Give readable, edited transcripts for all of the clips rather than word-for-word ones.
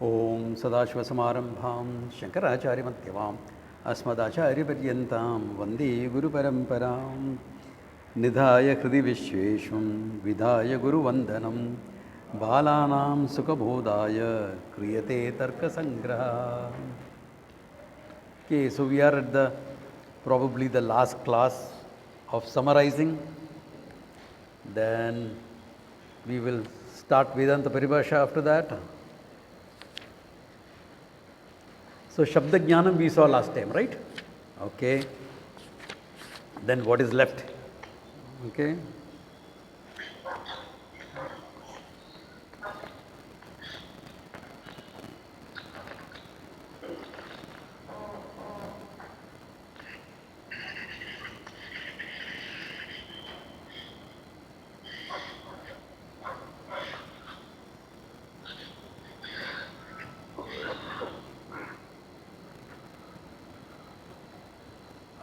ओम सदाशिवसमारंभां शंकराचार्यमध्यमाम् अस्मदाचार्यपर्यन्तां वन्दे गुरुपरम्परां निधाय हृदि विश्वेशं विधाय गुरुवन्दनं बालानां सुखबोधाय क्रियते तर्कसङ्ग्रहः. Okay, so we are at the probably the last class of summarizing. Then we will start Vedanta Paribhasha after that. So Shabda Jnanam we saw last time, right? Okay. Then what is left? Okay.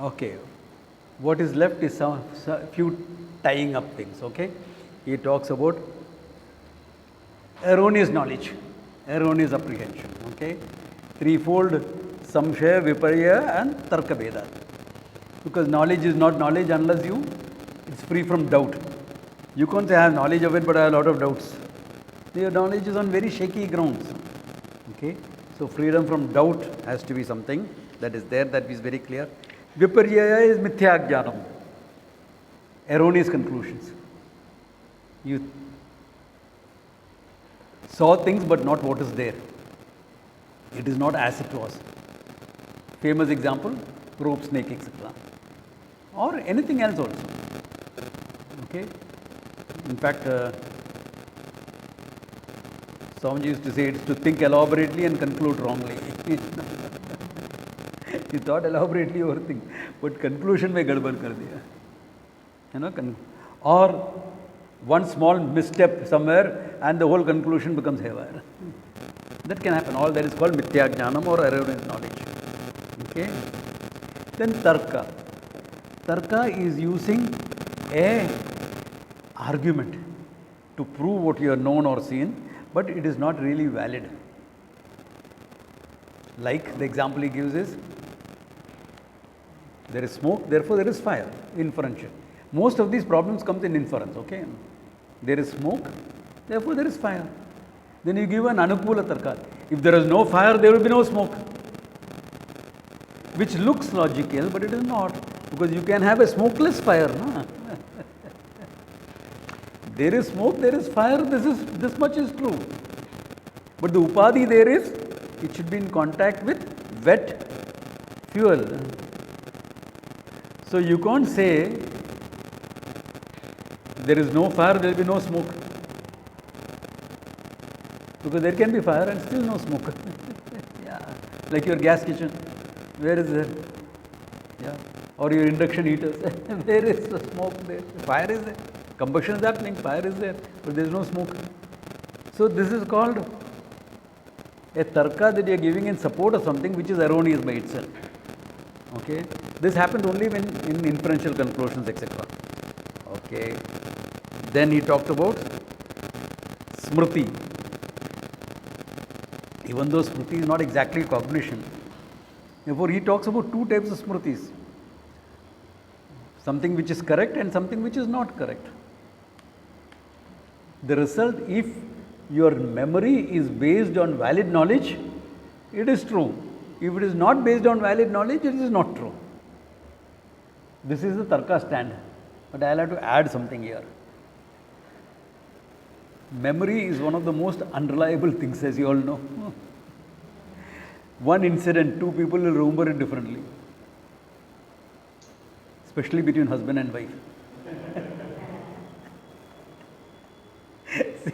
Okay, what is left is some few tying up things. Okay, he talks about erroneous knowledge, erroneous apprehension. Okay, threefold: samshaya, viparya, and tarka veda. Because knowledge is not knowledge unless it's free from doubt. You can't say I have knowledge of it, but I have a lot of doubts. Your knowledge is on very shaky grounds. Okay, so freedom from doubt has to be something that is there. That is very clear. Viparyaya is mithya jnanam, erroneous conclusions. You saw things but not what is there. It is not as it was. Famous example, rope snake, etc. Or anything else also. Okay. In fact, Swamiji used to say it's to think elaborately and conclude wrongly. He thought elaborately overthink, but conclusion mein gadbad kar diya. You know, or one small misstep somewhere and the whole conclusion becomes haywire. That can happen. All that is called mithya jnanam or erroneous knowledge. Okay. Then tarka. Tarka is using a argument to prove what you have known or seen, but it is not really valid. Like the example he gives is, there is smoke, therefore there is fire, inferential. Most of these problems comes in inference, okay? There is smoke, therefore there is fire. Then you give an anukula tarka. If there is no fire, there will be no smoke. Which looks logical, but it is not. Because you can have a smokeless fire. No? There is smoke, there is fire, this much is true. But the upadhi there is, it should be in contact with wet fuel. So you can't say there is no fire, there will be no smoke. Because there can be fire and still no smoke. Yeah. Like your gas kitchen, where is there? Yeah. Or your induction heaters, where is the smoke there? Fire is there. Combustion is happening, fire is there, but there is no smoke. So this is called a tarka that you are giving in support of something which is erroneous by itself. Okay, this happens only when in inferential conclusions, etc. Okay, then he talked about smriti. Even though smriti is not exactly cognition, therefore he talks about two types of smritis: something which is correct and something which is not correct. The result, if your memory is based on valid knowledge, it is true. If it is not based on valid knowledge, it is not true. This is the tarka stand. But I will have to add something here. Memory is one of the most unreliable things, as you all know. One incident, two people will remember it differently. Especially between husband and wife.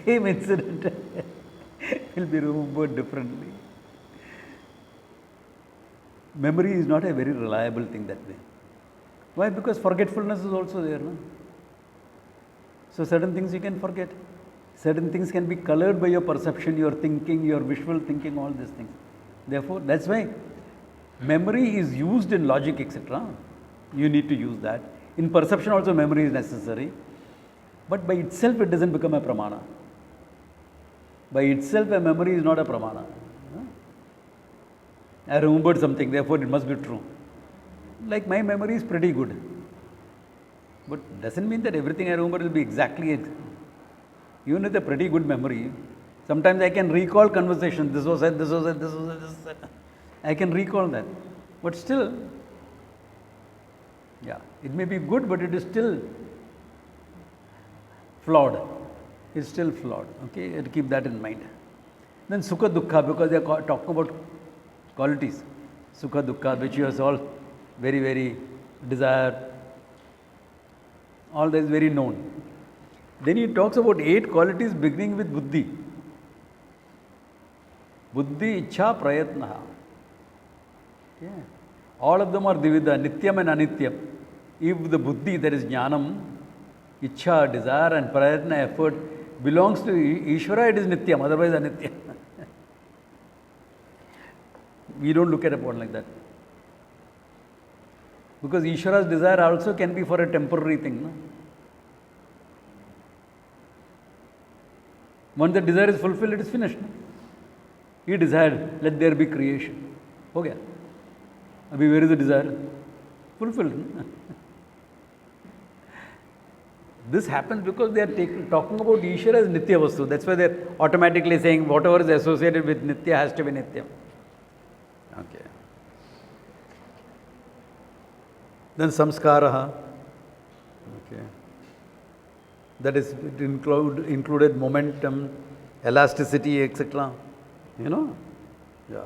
Same incident will be remembered differently. Memory is not a very reliable thing that way. Why? Because forgetfulness is also there. No? So certain things you can forget. Certain things can be colored by your perception, your thinking, your visual thinking, all these things. Therefore, that's why memory is used in logic, etc. You need to use that. In perception also memory is necessary. But by itself it doesn't become a pramana. By itself a memory is not a pramana. I remembered something, therefore it must be true. Like my memory is pretty good. But doesn't mean that everything I remember will be exactly. Even with a pretty good memory, sometimes I can recall conversations. This was said, this was said, this was said, this was said. I can recall that. But still, yeah, it may be good, but it is still flawed. It's still flawed. Okay, you have to keep that in mind. Then Sukha Dukkha, because they are talking about qualities. Sukha Dukkha, which you have all very, very desire. All that is very known. Then he talks about 8 qualities beginning with Buddhi. Buddhi, Ichha, Prayatna. Yeah. All of them are Dvivida, Nityam and Anityam. If the Buddhi, that is Jnanam, Ichha, desire, and Prayatna, effort, belongs to Ishvara, it is Nityam, otherwise Anityam. We don't look at a point like that. Because Ishvara's desire also can be for a temporary thing. No? Once the desire is fulfilled, it is finished. No? He desired, let there be creation. Okay. Abhi, where is the desire? Fulfilled. No? This happens because they are talking about Ishvara as Nitya Vastu. That's why they are automatically saying whatever is associated with Nitya has to be Nitya. Okay. Then samskaraha. Okay. That is, it included momentum, elasticity, etc. You know? Yeah.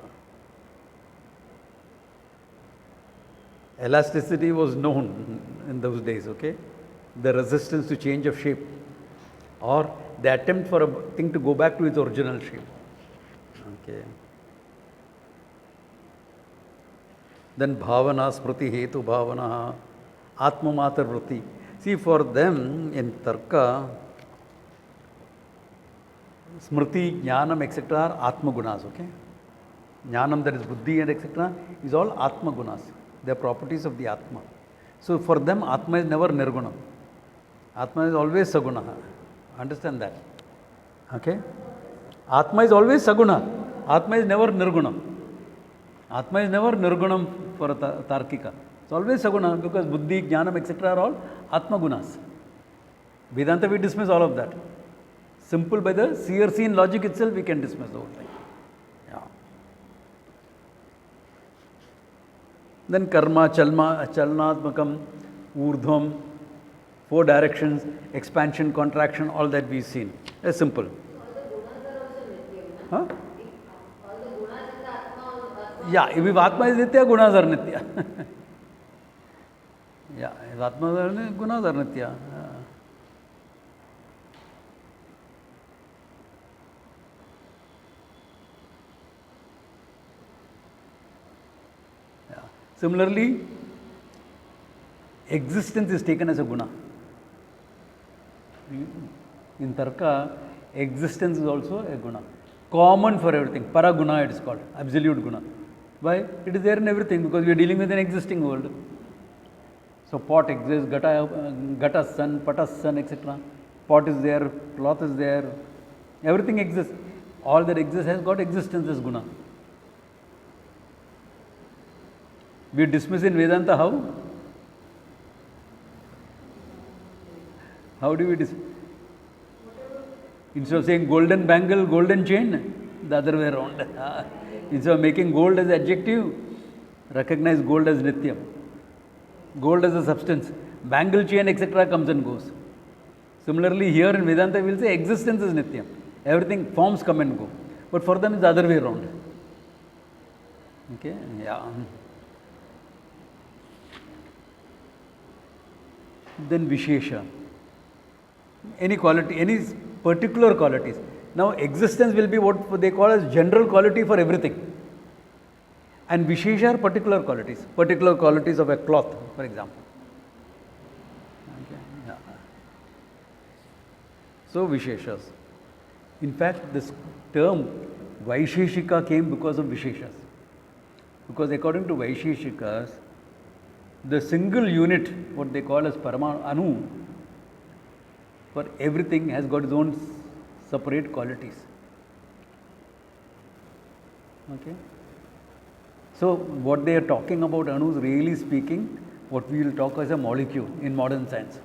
Elasticity was known in those days, okay? The resistance to change of shape or the attempt for a thing to go back to its original shape. Okay. Then bhavana, smriti, hetu bhavana, atma matra vritti. See, for them in Tarka, smriti, jnanam, etc. are atma gunas, okay? Jnanam, that is buddhi and etc. is all atma gunas. They are properties of the atma. So for them, atma is never nirguna. Atma is always saguna. Understand that? Okay? Atma is always saguna. Atma is never nirguna. Atma is never nirgunam for a Tarkika. It's always saguna because buddhi, jnanam, etc. are all atma gunas. Vedanta, we dismiss all of that. Simple by the seer seen logic itself, we can dismiss the whole thing. Yeah. Then karma, chalnatmakam, urdhvam, 4 directions, expansion, contraction, all that we've seen. It's simple. Huh? Yeah, if Atma is Nitya, Gunas are Nitya. Yeah, if Atma is Nitya, Gunas are Nitya. Yeah. Similarly, existence is taken as a guna. In Tarka, existence is also a guna. Common for everything. Paraguna it is called. Absolute guna. Why? It is there in everything because we are dealing with an existing world. So pot exists, gata sun, pata sun, etc. Pot is there, cloth is there. Everything exists. All that exists has got existence as guna. We dismiss in Vedanta how? How do we dismiss? Instead of saying golden bangle, golden chain, the other way around. Instead of making gold as adjective, recognize gold as nityam. Gold as a substance. Bangle chain, etc. comes and goes. Similarly, here in Vedanta, we will say existence is nityam. Everything, forms come and go. But for them, it's the other way around. Okay? Yeah. Then Vishesha. Any quality, any particular qualities. Now, existence will be what they call as general quality for everything. And Vishesha are particular qualities of a cloth, for example. Okay. Yeah. So, Visheshas. In fact, this term Vaisheshika came because of Visheshas. Because according to Vaisheshikas, the single unit, what they call as Anu, for everything has got its own separate qualities. Okay? So what they are talking about anus, really speaking, what we will talk as a molecule in modern science.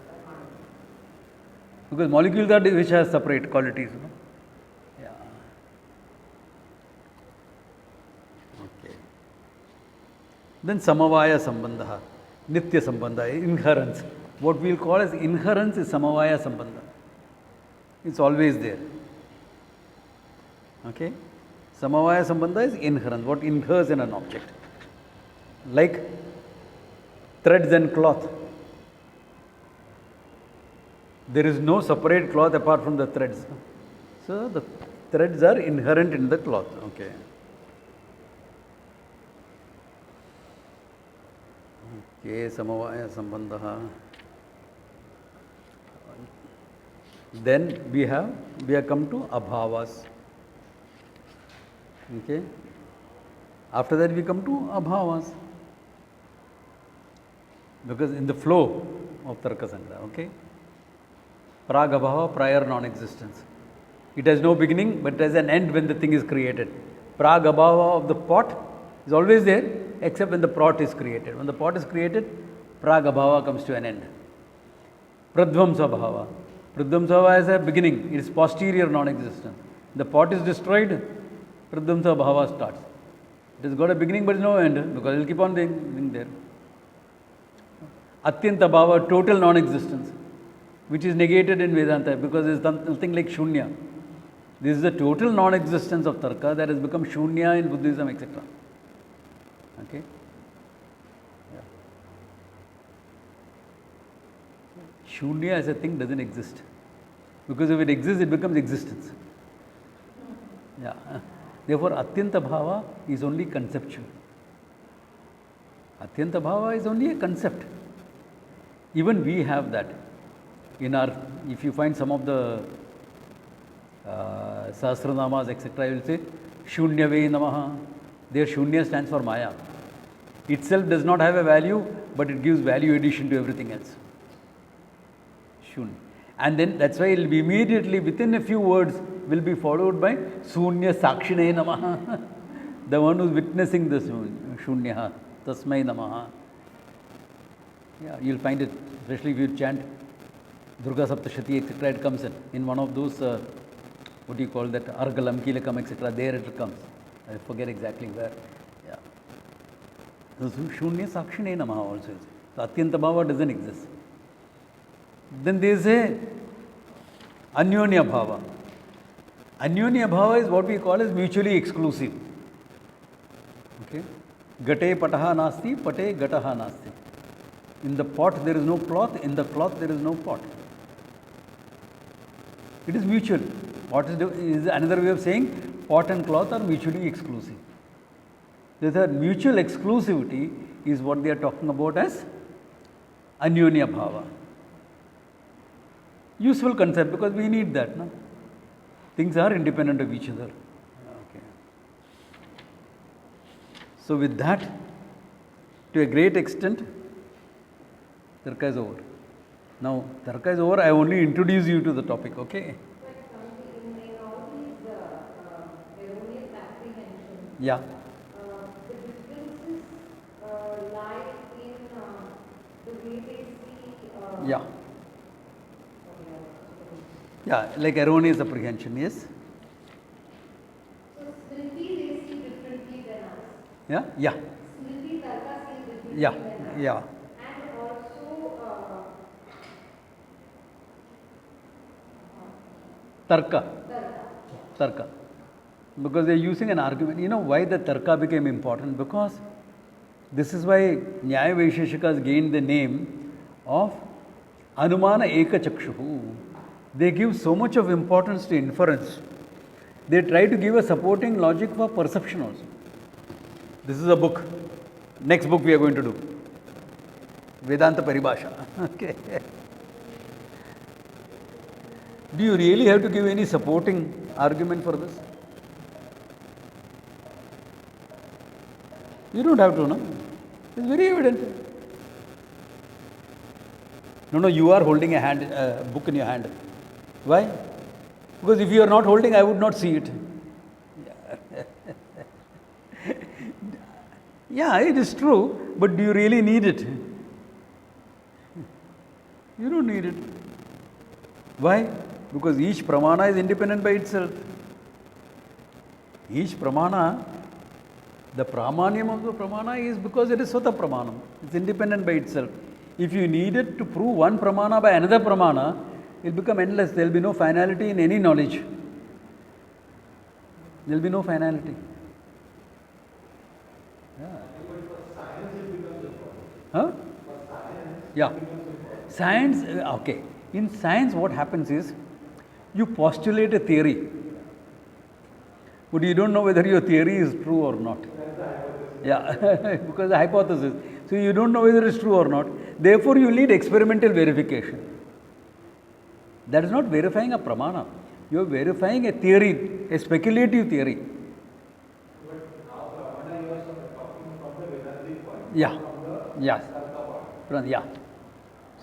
Because molecules are which has separate qualities. Yeah. Okay. Then samavaya sambandha, nitya sambandha, inherence. What we will call as inherence is samavaya sambandha. It's always there. Okay. Samavaya sambandha is inherence, what inheres in an object. Like threads and cloth. There is no separate cloth apart from the threads. So the threads are inherent in the cloth. Okay. Okay, samavaya sambandha. Then we have come to abhavas. Okay. After that we come to abhavas. Because in the flow of Tarka Sangraha, okay. Prag abhava, prior non-existence. It has no beginning, but it has an end when the thing is created. Prag abhava of the pot is always there, except when the pot is created. When the pot is created, prag abhava comes to an end. Pradvamsa bhava. Pradvamsa bhava has a beginning, it is posterior non-existence. The pot is destroyed, pradvamsa bhava starts. It has got a beginning but no end, because it will keep on being there. Atyanta bhava, total non-existence, which is negated in Vedanta because there is nothing like Shunya. This is the total non-existence of Tarka that has become Shunya in Buddhism, etc. Okay? Yeah. Shunya as a thing doesn't exist. Because if it exists, it becomes existence. Yeah. Therefore, Atyanta bhava is only conceptual. Atyanta bhava is only a concept. Even we have that. In our, if you find some of the Sahasranamas, etc., you will say Shunyave Namaha. There Shunya stands for Maya. Itself does not have a value, but it gives value addition to everything else. Shunya. And then that's why it will be immediately within a few words will be followed by Sunya Sakshine Namaha. The one who is witnessing this Shunya, Tasmai Namaha. Yeah, you'll find it, especially if you chant Durga Saptashati, etc. It comes in one of those, what do you call that, Argalam, Kilakam, etc. There it comes. I forget exactly where. Yeah. So Shunya Sakshine Namaha also. So Atyanta Bhava doesn't exist. Then there is a Anyonya Bhava. Anyonya Bhava is what we call as mutually exclusive. Okay. Gate pataha nasti, pate gataha nasti. In the pot there is no cloth, in the cloth there is no pot. It is mutual. What is another way of saying pot and cloth are mutually exclusive. Therefore, mutual exclusivity is what they are talking about as Anyonya Bhava. Useful concept because we need that. No? Things are independent of each other. Okay. So with that, to a great extent, Tarka is over. Now, Tarka is over, I only introduce you to the topic, okay? In all these erroneous apprehensions, Yeah. the differences lie in the way they see. Yeah. Yeah, like erroneous apprehension, yes? So, Smriti they see differently than us. Yeah? Yeah. Smriti Tarka see differently Yeah. than us. Yeah. And also Tarka. Tarka. Tarka. Because they are using an argument. You know why the Tarka became important? Because this is why Nyaya Vaisheshikas gained the name of Anumana Ekachakshuhu. They give so much of importance to inference. They try to give a supporting logic for perception also. This is a book. Next book we are going to do. Vedanta Paribhasha. Okay. Do you really have to give any supporting argument for this? You don't have to, no? It's very evident. No, you are holding a book in your hand. Why? Because if you are not holding, I would not see it. Yeah, it is true, but do you really need it? You don't need it. Why? Because each pramana is independent by itself. Each pramana, the pramanyam of the pramana is because it is Swata pramanam. It's independent by itself. If you needed to prove one pramana by another pramana, it will become endless. There will be no finality in any knowledge. There will be no finality. Yeah. Huh? Yeah. Science, okay. In science, what happens is you postulate a theory, but you don't know whether your theory is true or not. Yeah, because the hypothesis. So you don't know whether it's true or not. Therefore, you need experimental verification. That is not verifying a pramana. You are verifying a theory, a speculative theory. Yeah. Yes. Yeah.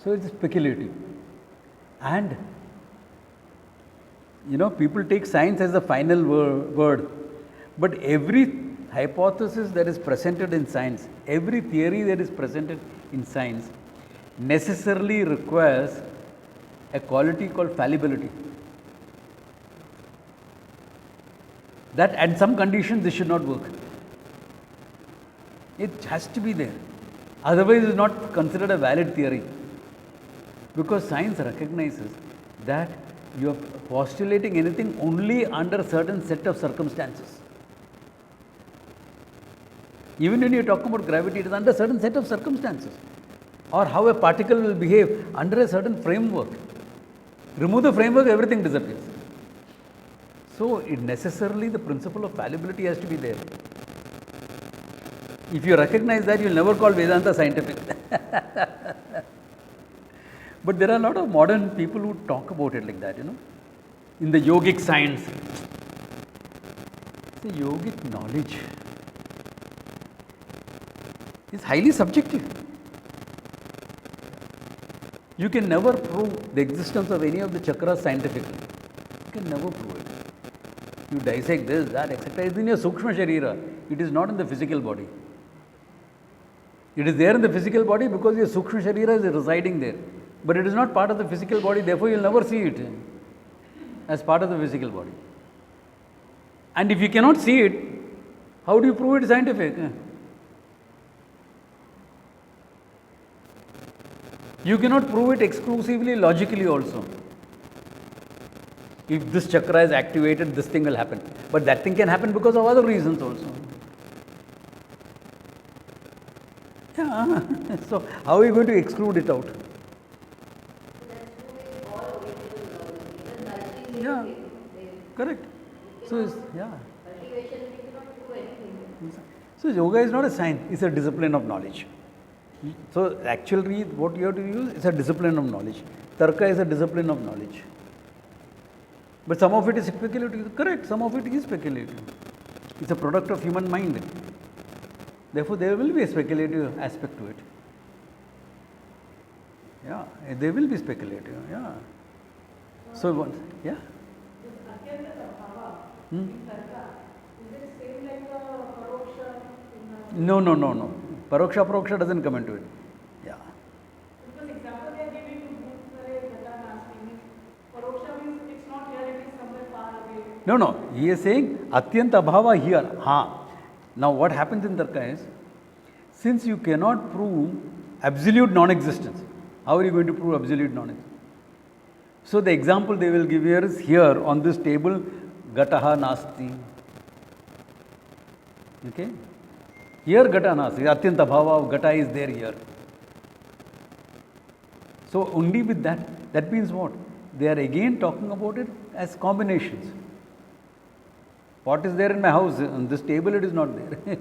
So it's speculative. And people take science as the final word. But every hypothesis that is presented in science, every theory that is presented in science necessarily requires a quality called fallibility. That at some conditions this should not work. It has to be there. Otherwise it is not considered a valid theory. Because science recognizes that you are postulating anything only under a certain set of circumstances. Even when you are talking about gravity, it is under a certain set of circumstances. Or how a particle will behave under a certain framework. Remove the framework, everything disappears. So, it necessarily the principle of fallibility has to be there. If you recognize that, you will never call Vedanta scientific. But there are a lot of modern people who talk about it like that, in the yogic science. The yogic knowledge is highly subjective. You can never prove the existence of any of the chakras scientifically. You can never prove it. You dissect this, that, etc. It is in your Sukshma Sharira. It is not in the physical body. It is there in the physical body because your Sukshma Sharira is residing there. But it is not part of the physical body, therefore you will never see it as part of the physical body. And if you cannot see it, how do you prove it scientific? You cannot prove it exclusively logically also. If this chakra is activated, this thing will happen. But that thing can happen because of other reasons also. Yeah. So how are you going to exclude it out? Yeah, correct. So, So, yoga is not a science, it's a discipline of knowledge. So, actually, what you have to use is a discipline of knowledge. Tarka is a discipline of knowledge. But some of it is speculative, correct, some of it is speculative. It's a product of human mind. Therefore, there will be a speculative aspect to it. Yeah, there will be speculative, yeah. So, what, yeah? No. Paroksha Paroksha doesn't come into it. Yeah. Because example they are giving to Bhutare, Gata, Nasti means Paroksha means it's not here, it is somewhere far away. No. He is saying Atyanta Bhava here. Now what happens in Tarka is, since you cannot prove absolute non-existence, how are you going to prove absolute non-existence? So the example they will give here is here on this table, Gataha Nasti. Okay? Here Gata Nasti, Atyanta Bhava of Gata is there here. So only with that means what? They are again talking about it as combinations. Pot is there in my house, on this table it is not there.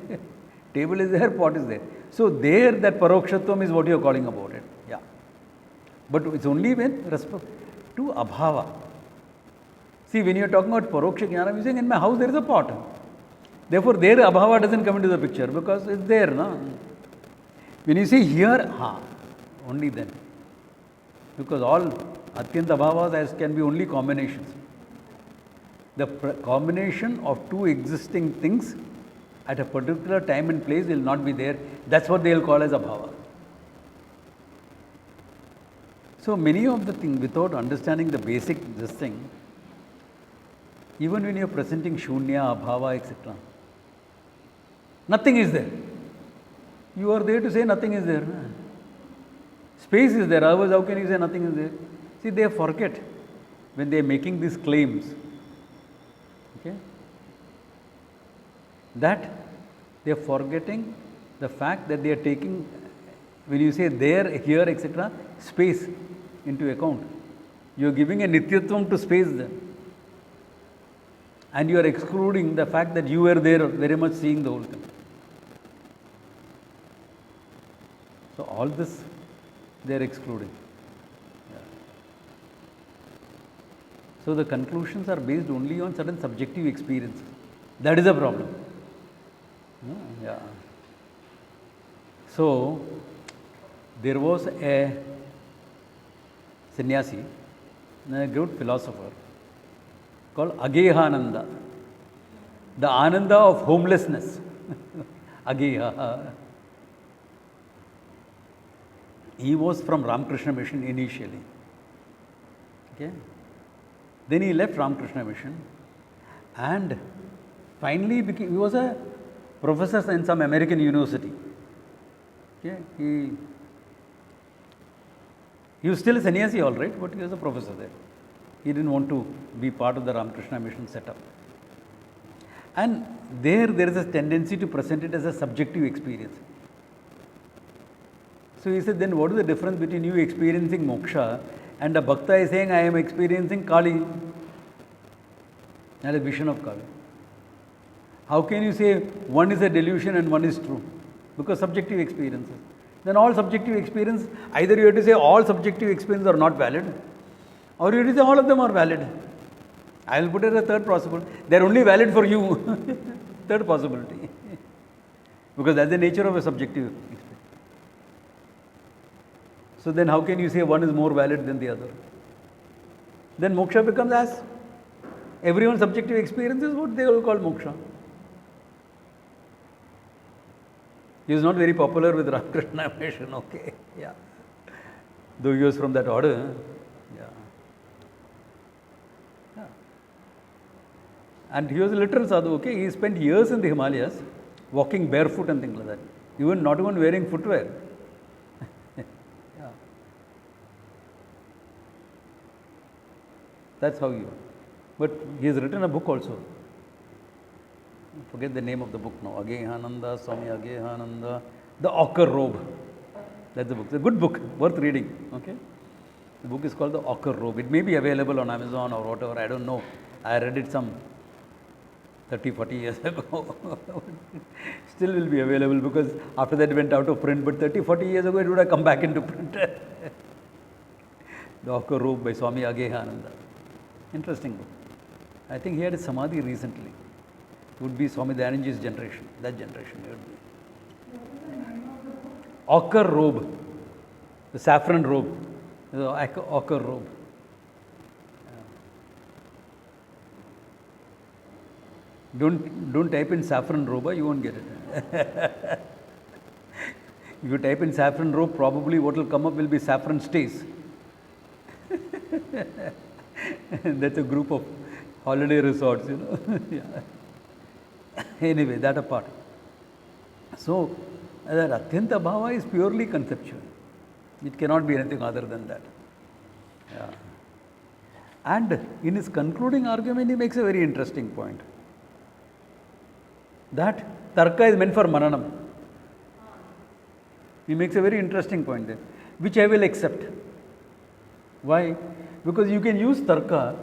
Table is there, pot is there. So there that Parokshatvam is what you are calling about it. Yeah. But it's only when respect to Abhava. See, when you are talking about Paroksha Jnana, you are saying in my house there is a pot. Therefore, there Abhava doesn't come into the picture because it's there. No? When you say here, only then. Because all Atyanta Bhavas can be only combinations. The combination of two existing things at a particular time and place will not be there. That's what they will call as abhava. So many of the things, without understanding the basic this thing, even when you are presenting shunya, abhava, etc., nothing is there. You are there to say nothing is there. Space is there, otherwise how can you say nothing is there? See, they forget when they are making these claims, okay, that they are forgetting the fact that they are taking, when you say there, here, etc., space into account. You are giving a nityatvam to space there. And you are excluding the fact that you were there very much seeing the whole thing. So all this they are excluding. Yeah. So the conclusions are based only on certain subjective experiences. That is a problem. Yeah. So there was a sannyasi, a good philosopher, called Agehananda, the Ananda of homelessness. Ageha. He was from Ramakrishna Mission initially. Okay. Then he left Ramakrishna Mission and finally he was a professor in some American university. Okay. He was still a sannyasi, all right, but he was a professor there. He didn't want to be part of the Ramakrishna Mission setup. And there is a tendency to present it as a subjective experience. So he said, then what is the difference between you experiencing moksha and a bhakta is saying, I am experiencing Kali, and a vision of Kali? How can you say one is a delusion and one is true? Because subjective experiences. Then all subjective experience, either you have to say all subjective experiences are not valid, or you have to say all of them are valid. I will put it as a third possible. They are only valid for you. Third possibility. Because that's the nature of a subjective experience. So then how can you say one is more valid than the other? Then moksha becomes as everyone's subjective experience is what they will call moksha. He is not very popular with Ramakrishna Mission, okay, yeah. Though he was from that order, yeah. Yeah. And he was a literal sadhu, okay. He spent years in the Himalayas, walking barefoot and things like that. Not even wearing footwear. Yeah. That's how you are. But he has written a book also. Forget the name of the book now. Agehananda, Swami Agehananda, The Ochre Robe. That's the book. It's a good book, worth reading. Okay. The book is called The Ochre Robe. It may be available on Amazon or whatever. I don't know. I read it some 30, 40 years ago. Still will be available because after that it went out of print. But 30, 40 years ago it would have come back into print. The Ochre Robe by Swami Agehananda. Interesting book. I think he had a samadhi recently. It would be Swami Dayanandaji's generation, that generation. It would be. Ochre robe, the saffron robe, the ochre robe. Don't type in saffron robe, you won't get it. If you type in saffron robe, probably what will come up will be saffron stays. That's a group of holiday resorts, Yeah. Anyway, that apart. So, that Atyanta Bhava is purely conceptual. It cannot be anything other than that. Yeah. And in his concluding argument, he makes a very interesting point. That Tarka is meant for Mananam. He makes a very interesting point there, which I will accept. Why? Because you can use Tarka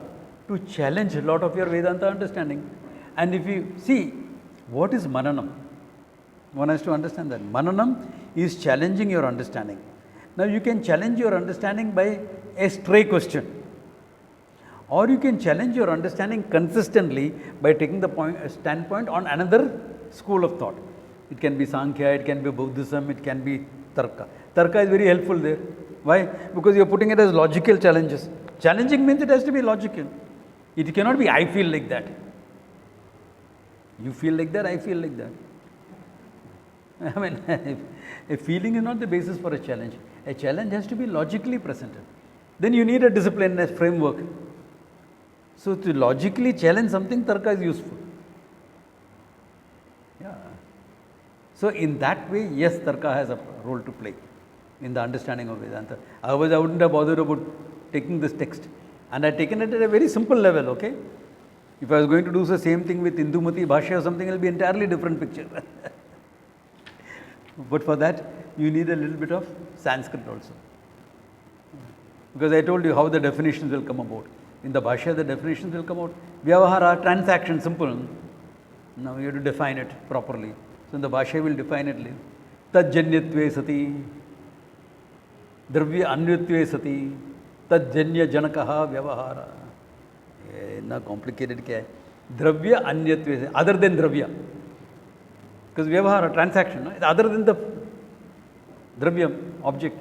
to challenge a lot of your Vedanta understanding. And if you see, what is Mananam? One has to understand that. Mananam is challenging your understanding. Now you can challenge your understanding by a stray question. Or you can challenge your understanding consistently by taking the standpoint on another school of thought. It can be Sankhya, it can be Buddhism, it can be Tarka. Tarka is very helpful there. Why? Because you are putting it as logical challenges. Challenging means it has to be logical. It cannot be I feel like that. You feel like that, I feel like that. I mean, a feeling is not the basis for a challenge. A challenge has to be logically presented. Then you need a discipline, a framework. So to logically challenge something, Tarka is useful. Yeah. So in that way, yes, Tarka has a role to play in the understanding of Vedanta. Otherwise, I wouldn't have bothered about taking this text. And I had taken it at a very simple level, okay? If I was going to do the same thing with Indumati Bhashya or something, it will be entirely different picture. But for that, you need a little bit of Sanskrit also. Because I told you how the definitions will come about. In the Bhashya, the definitions will come out. Vyavahara, transaction, simple. Now you have to define it properly. So in the Bhashya, will define it. Tajjanyatve sati, dravya anyatve sati, tajjanya janakaha vyavahara. Not complicated. Dravya anyatve sati, other than dravya. Because vyavahara, transaction, no? Other than the dravya, object,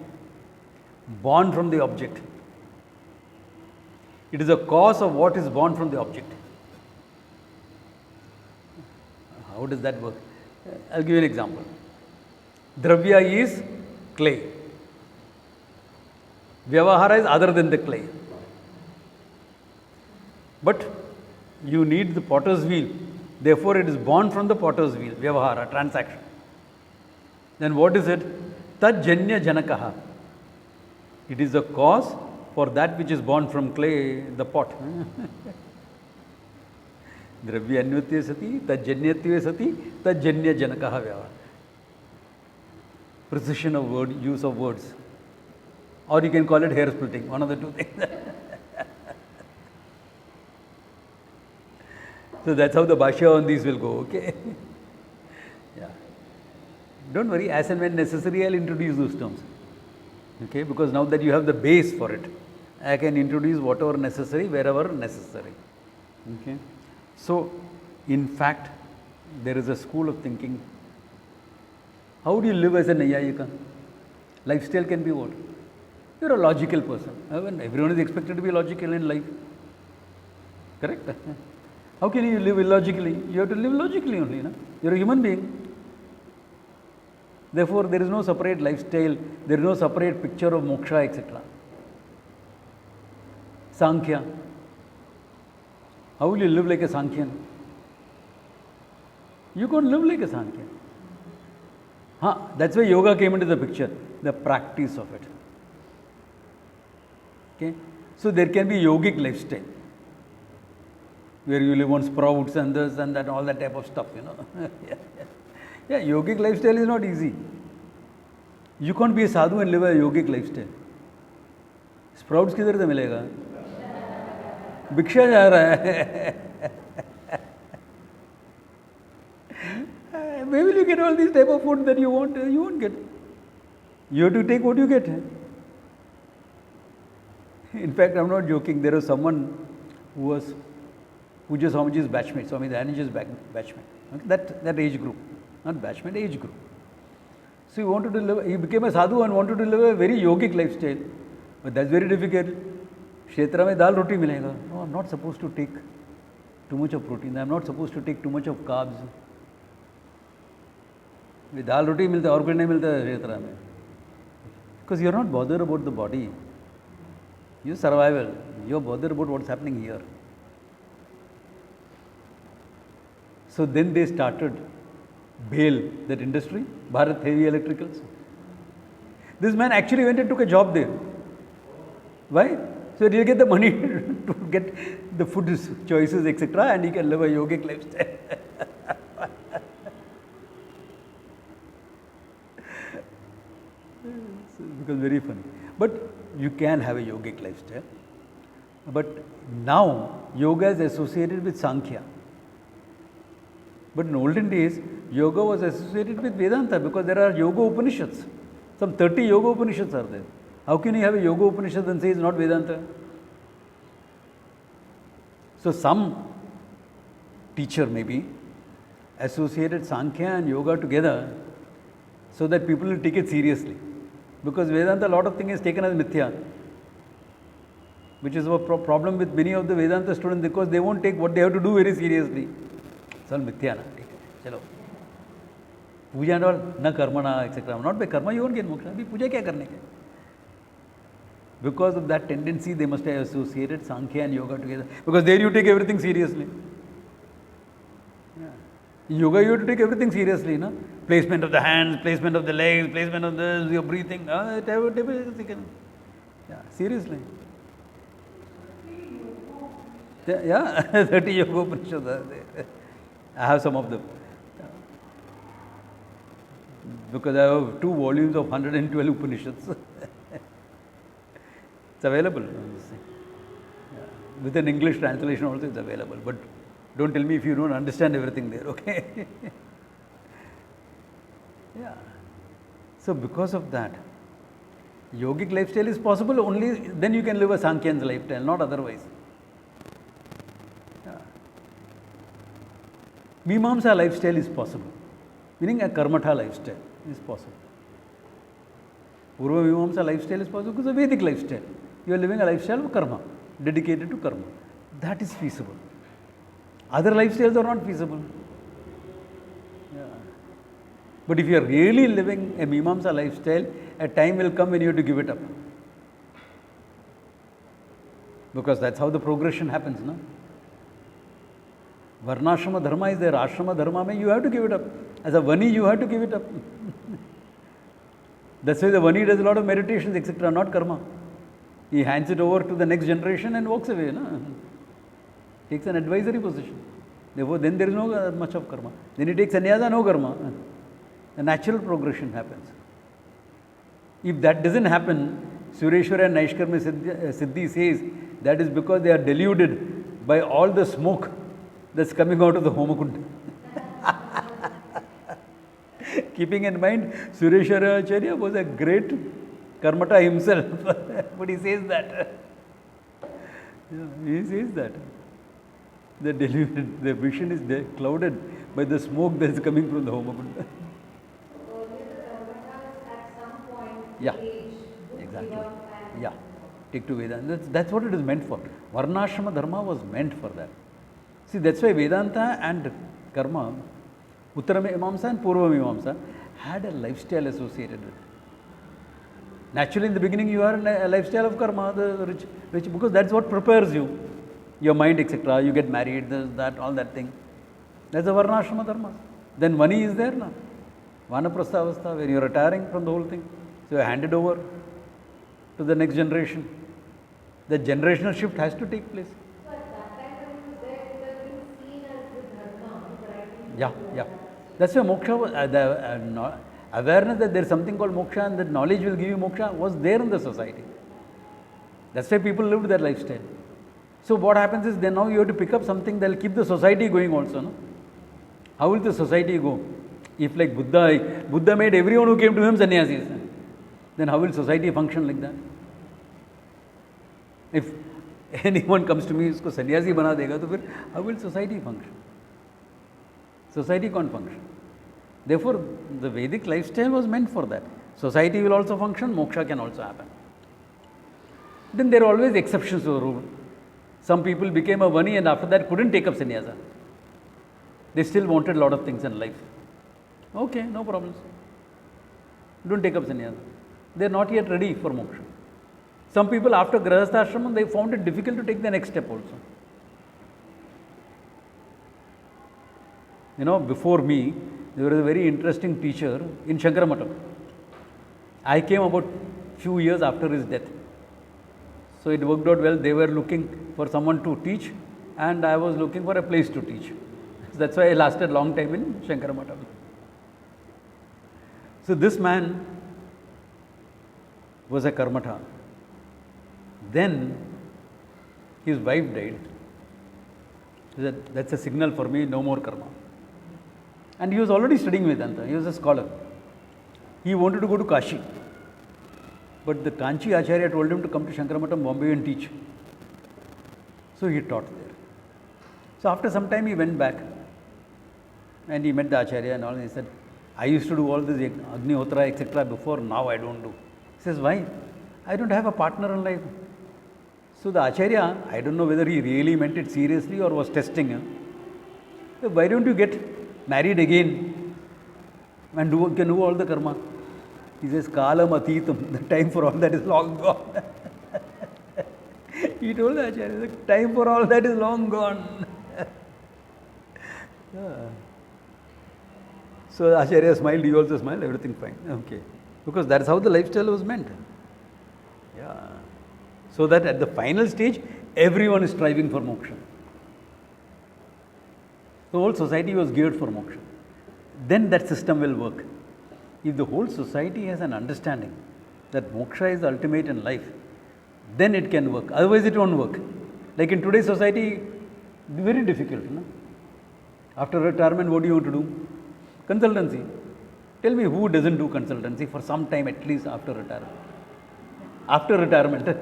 born from the object. It is a cause of what is born from the object. How does that work? I'll give you an example. Dravya is clay. Vyavahara is other than the clay. But you need the potter's wheel. Therefore, it is born from the potter's wheel. Vyavahara, transaction. Then what is it? Tajjanya janakaha. It is a cause for that which is born from clay, the pot. Dravya anyatve sati, tajjanyatve sati, tajjanya janakaha vyavahara. Precision of word, use of words. Or you can call it hair splitting, one of the two things. So that's how the Bhashya on these will go, okay? Yeah. Don't worry, as and when necessary, I'll introduce those terms. Okay, because now that you have the base for it, I can introduce whatever necessary, wherever necessary. Okay. So, in fact, there is a school of thinking. How do you live as a Nayayika? Lifestyle can be what? You're a logical person. Everyone is expected to be logical in life. Correct? How can you live illogically? You have to live logically only. No? You're a human being. Therefore, there is no separate lifestyle, there is no separate picture of moksha, etc. Sankhya. How will you live like a Sankhyan? You can't live like a Sankhyan. That's why yoga came into the picture, the practice of it. Okay? So there can be yogic lifestyle, where you live on sprouts and this and that, all that type of stuff, Yeah, yogic lifestyle is not easy. You can't be a sadhu and live a yogic lifestyle. Sprouts किधर से मिलेगा? भिक्षा जा रहा है. Where will you get all these type of food that you want? You won't get. You have to take what you get. In fact, I'm not joking. There was someone who was Puja Swamiji's batchmate, Swami Dayanandaji's batchmate. Okay? That age group. Not batchmate, age group. So he became a sadhu and wanted to live a very yogic lifestyle. But that's very difficult. Kshetra mein dal roti milega. No, I'm not supposed to take too much of protein. I'm not supposed to take too much of carbs. With dal roti milta aur kuch nahi milta kshetra mein. Because you're not bothered about the body. Your survival. You're bothered about what's happening here. So then they started BHEL, that industry, Bharat Heavy Electricals. This man actually went and took a job there. Why? So he'll get the money to get the food choices, etc., and he can live a yogic lifestyle. It becomes very funny. But you can have a yogic lifestyle. But now, yoga is associated with Sankhya. But in olden days, yoga was associated with Vedanta because there are yoga Upanishads. Some 30 yoga Upanishads are there. How can you have a yoga Upanishad and say it's not Vedanta? So some teacher maybe associated Sankhya and yoga together so that people will take it seriously. Because Vedanta, a lot of things is taken as mithya. Which is a problem with many of the Vedanta students because they won't take what they have to do very seriously. It's all mithya. Na? Chalo. Puja and all, na karmana, etc. Not by karma, you won't get moksha. Abhi puja kya karne ke? Because of that tendency, they must have associated Sankhya and Yoga together. Because there you take everything seriously. Yeah. In yoga, you have to take everything seriously, no? Placement of the hands, placement of the legs, placement of the your breathing. Yeah, seriously. Yeah, 30 Yoga Upanishads are there. I have some of them. Because I have 2 volumes of 112 Upanishads. It's available. Yeah. With an English translation also it's available. But don't tell me if you don't understand everything there, okay? Yeah. So because of that, yogic lifestyle is possible only then you can live a Sankhyan's lifestyle, not otherwise. Yeah. Mimamsa lifestyle is possible, meaning a Karmatha lifestyle is possible. Purva Mimamsa lifestyle is possible because it's a Vedic lifestyle. You are living a lifestyle of karma, dedicated to karma. That is feasible. Other lifestyles are not feasible. Yeah. But if you are really living a Mimamsa lifestyle, a time will come when you have to give it up. Because that's how the progression happens, no? Varnashrama dharma is there. Ashrama dharma mein you have to give it up. As a Vani, you have to give it up. That's why the Vani does a lot of meditations, etc., not karma. He hands it over to the next generation and walks away. No? Takes an advisory position. Therefore, then there is no much of karma. Then he takes sannyasa, no karma. The natural progression happens. If that doesn't happen, Sureshwara and Naishkarma Siddhi says that is because they are deluded by all the smoke that's coming out of the Homakunda. Keeping in mind, Sureshwara Acharya was a great karmata himself, but he says that. He says that. The deluded, the vision is there, clouded by the smoke that is coming from the Homakunda. Yeah, exactly. Yeah, take to Vedanta. That's what it is meant for. Varnashrama dharma was meant for that. See, that's why Vedanta and karma, Uttara Mimamsa and Purva Mimamsa, had a lifestyle associated with it. Naturally, in the beginning, you are in a lifestyle of karma, the rich, because that's what prepares you. Your mind, etc. You get married, this, that, all that thing. That's the Varnashrama dharma. Then Vani is there now. Vanaprastha avastha, where you are retiring from the whole thing. So you are handed over to the next generation. The generational shift has to take place. Yeah, yeah. That's why moksha was, the awareness that there is something called moksha and that knowledge will give you moksha was there in the society. That's why people lived that lifestyle. So what happens is then now you have to pick up something that will keep the society going also. No? How will the society go? If like Buddha made everyone who came to him sannyasis, then how will society function like that? If anyone comes to me, usko sannyasi bana dega, to fir how will society function? Society can't function. Therefore, the Vedic lifestyle was meant for that. Society will also function, moksha can also happen. Then there are always exceptions to the rule. Some people became a Vani and after that couldn't take up sannyasa. They still wanted a lot of things in life. Okay, no problems. Don't take up sannyasa. They are not yet ready for moksha. Some people after Grahastha Ashramam, they found it difficult to take the next step also. You know, before me, there was a very interesting teacher in Shankaramatam. I came about few years after his death. So it worked out well. They were looking for someone to teach and I was looking for a place to teach. So that's why I lasted a long time in Shankaramatam. So this man was a karmatha. Then his wife died. He said, that's a signal for me, no more karma. And he was already studying Vedanta. He was a scholar. He wanted to go to Kashi. But the Kanchi Acharya told him to come to Shankaramatam, Bombay and teach. So he taught there. So after some time he went back and he met the Acharya and all, and he said, I used to do all this Agnihotra, etc. before, now I don't do. He says, why? I don't have a partner in life. So the Acharya, I don't know whether he really meant it seriously or was testing him. So why don't you get married again? and can do all the karma. He says, Kalam Atitam, the time for all that is long gone. He told the Acharya, the time for all that is long gone. Yeah. So Acharya smiled, he also smiled, everything fine. Okay. Because that's how the lifestyle was meant. Yeah. So that at the final stage, everyone is striving for moksha. The whole society was geared for moksha. Then that system will work. If the whole society has an understanding that moksha is the ultimate in life, then it can work. Otherwise, it won't work. Like in today's society, very difficult. No? After retirement, what do you want to do? Consultancy. Tell me who doesn't do consultancy for some time at least after retirement. After retirement.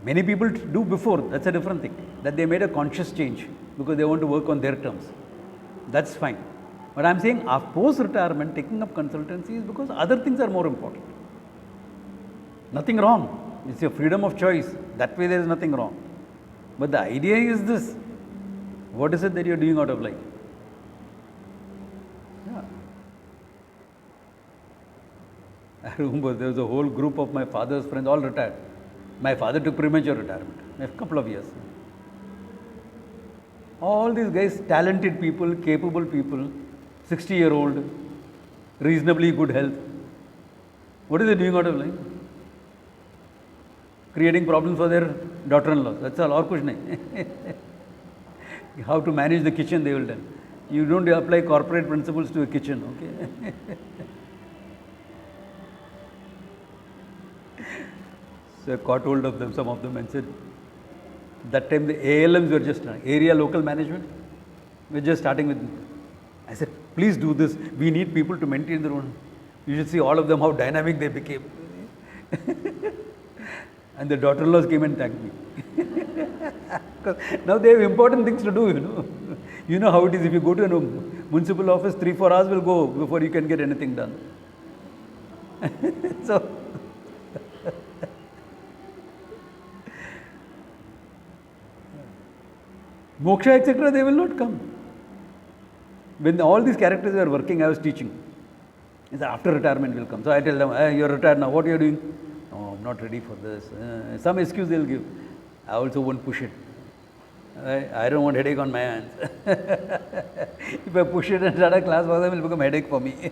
Many people do before, that's a different thing. That they made a conscious change because they want to work on their terms. That's fine. But I'm saying post-retirement, taking up consultancy is because other things are more important. Nothing wrong. It's your freedom of choice. That way there is nothing wrong. But the idea is this. What is it that you're doing out of life? Yeah. I remember there was a whole group of my father's friends, all retired. My father took premature retirement, a couple of years. All these guys, talented people, capable people, 60-year-old, reasonably good health. What are they doing out of life? Creating problems for their daughter-in-law. That's all, or kuch nahi. How to manage the kitchen, they will tell. You don't apply corporate principles to a kitchen, okay? So I caught hold of them, some of them, and said, that time the ALMs were just, area local management, we're just starting with, I said, please do this. We need people to maintain their own. You should see all of them, how dynamic they became. And the daughter-in-laws came and thanked me. Because now they have important things to do, you know. You know how it is, if you go to a municipal office, 3-4 hours will go before you can get anything done. So, moksha, etc., they will not come. When all these characters were working, I was teaching. He said, after retirement will come. So I tell them, hey, you're retired now, what are you doing? Oh, I'm not ready for this. Some excuse they'll give. I also won't push it. I don't want headache on my hands. If I push it and start a class for them, it will become headache for me.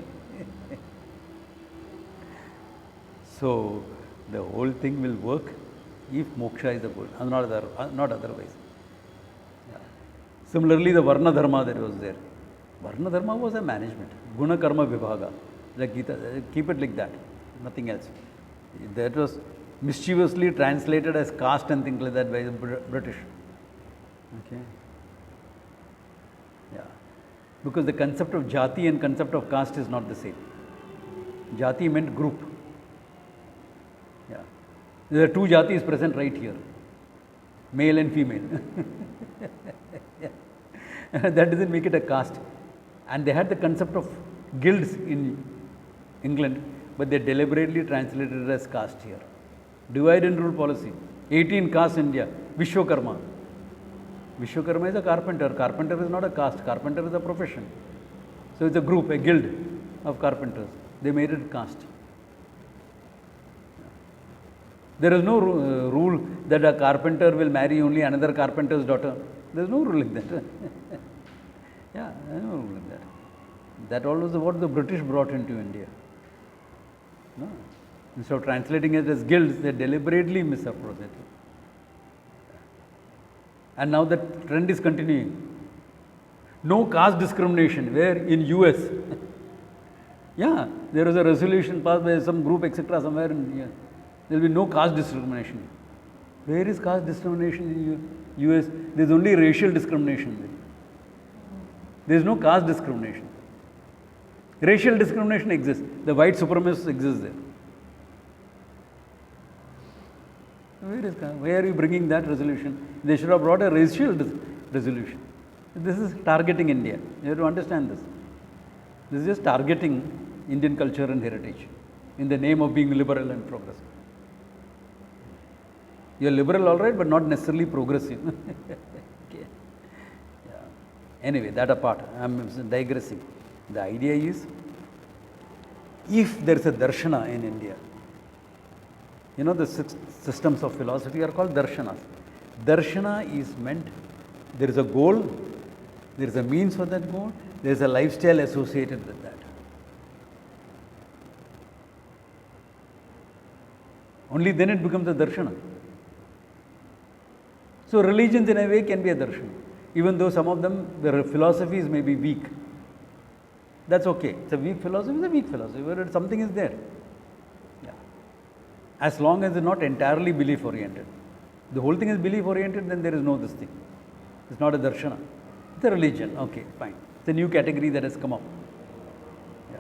So the whole thing will work if moksha is the goal, not otherwise. Yeah. Similarly, the Varna Dharma that was there. Varna Dharma was a management. Guna Karma Vibhaga. Like Gita, keep it like that. Nothing else. That was mischievously translated as caste and things like that by the British. Okay. Yeah. Because the concept of jati and concept of caste is not the same. Jati meant group. Yeah. There are two jatis present right here. Male and female. Yeah. That doesn't make it a caste. And they had the concept of guilds in England, but they deliberately translated it as caste here. Divide and rule policy. 18 castes India. Vishwakarma. Vishwakarma is a carpenter. Carpenter is not a caste. Carpenter is a profession. So it's a group, a guild of carpenters. They made it caste. There is no rule that a carpenter will marry only another carpenter's daughter. There is no rule like that. Yeah, there is no rule like that. That all was what the British brought into India. No. Instead of translating it as guilds, they deliberately misapproached it. And now that trend is continuing. No caste discrimination, where in US, yeah, there was a resolution passed by some group, etc., somewhere in here. There will be no caste discrimination. Where is caste discrimination in US? There is only racial discrimination there. There is no caste discrimination. Racial discrimination exists. The white supremacists exist there. Where are you bringing that resolution? They should have brought a racial resolution. This is targeting India. You have to understand this. This is just targeting Indian culture and heritage in the name of being liberal and progressive. You are liberal, all right, but not necessarily progressive. Okay. Yeah. Anyway, that apart, I am digressing. The idea is if there is a darshana in India, you know, the systems of philosophy are called darshanas. Darshana is meant there is a goal, there is a means for that goal, there is a lifestyle associated with that. Only then it becomes a darshana. So religions in a way can be a darshana, even though some of them, their philosophies may be weak. That's okay. It's a weak philosophy, where something is there. Yeah. As long as it's not entirely belief oriented. The whole thing is belief oriented, then there is no this thing. It's not a darshana. It's a religion. Okay, fine. It's a new category that has come up. Yeah.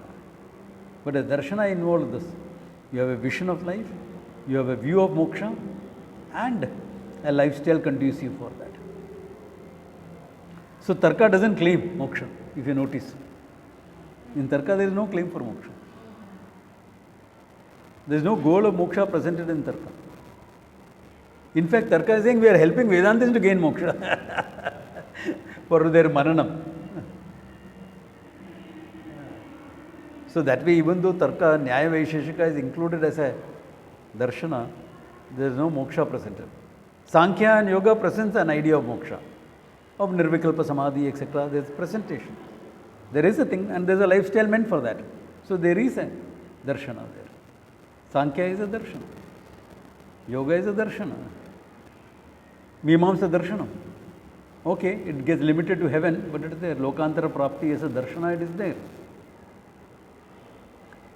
But a darshana involves this. You have a vision of life, you have a view of moksha, and a lifestyle conducive for that. So Tarka doesn't claim moksha, if you notice. In Tarka there is no claim for moksha. There is no goal of moksha presented in Tarka. In fact, Tarka is saying we are helping Vedantins to gain moksha for their mananam. So that way, even though Tarka, Nyaya Vaisheshika is included as a darshana, there is no moksha presented. Sankhya and Yoga presents an idea of moksha, of nirvikalpa samadhi, etc. There is presentation. There is a thing, and there is a lifestyle meant for that. So there is a darshana there. Sankhya is a darshana. Yoga is a darshana. Mimamsa darshanam. Okay, it gets limited to heaven, but it is there. Lokantara prapti is a darshana, it is there.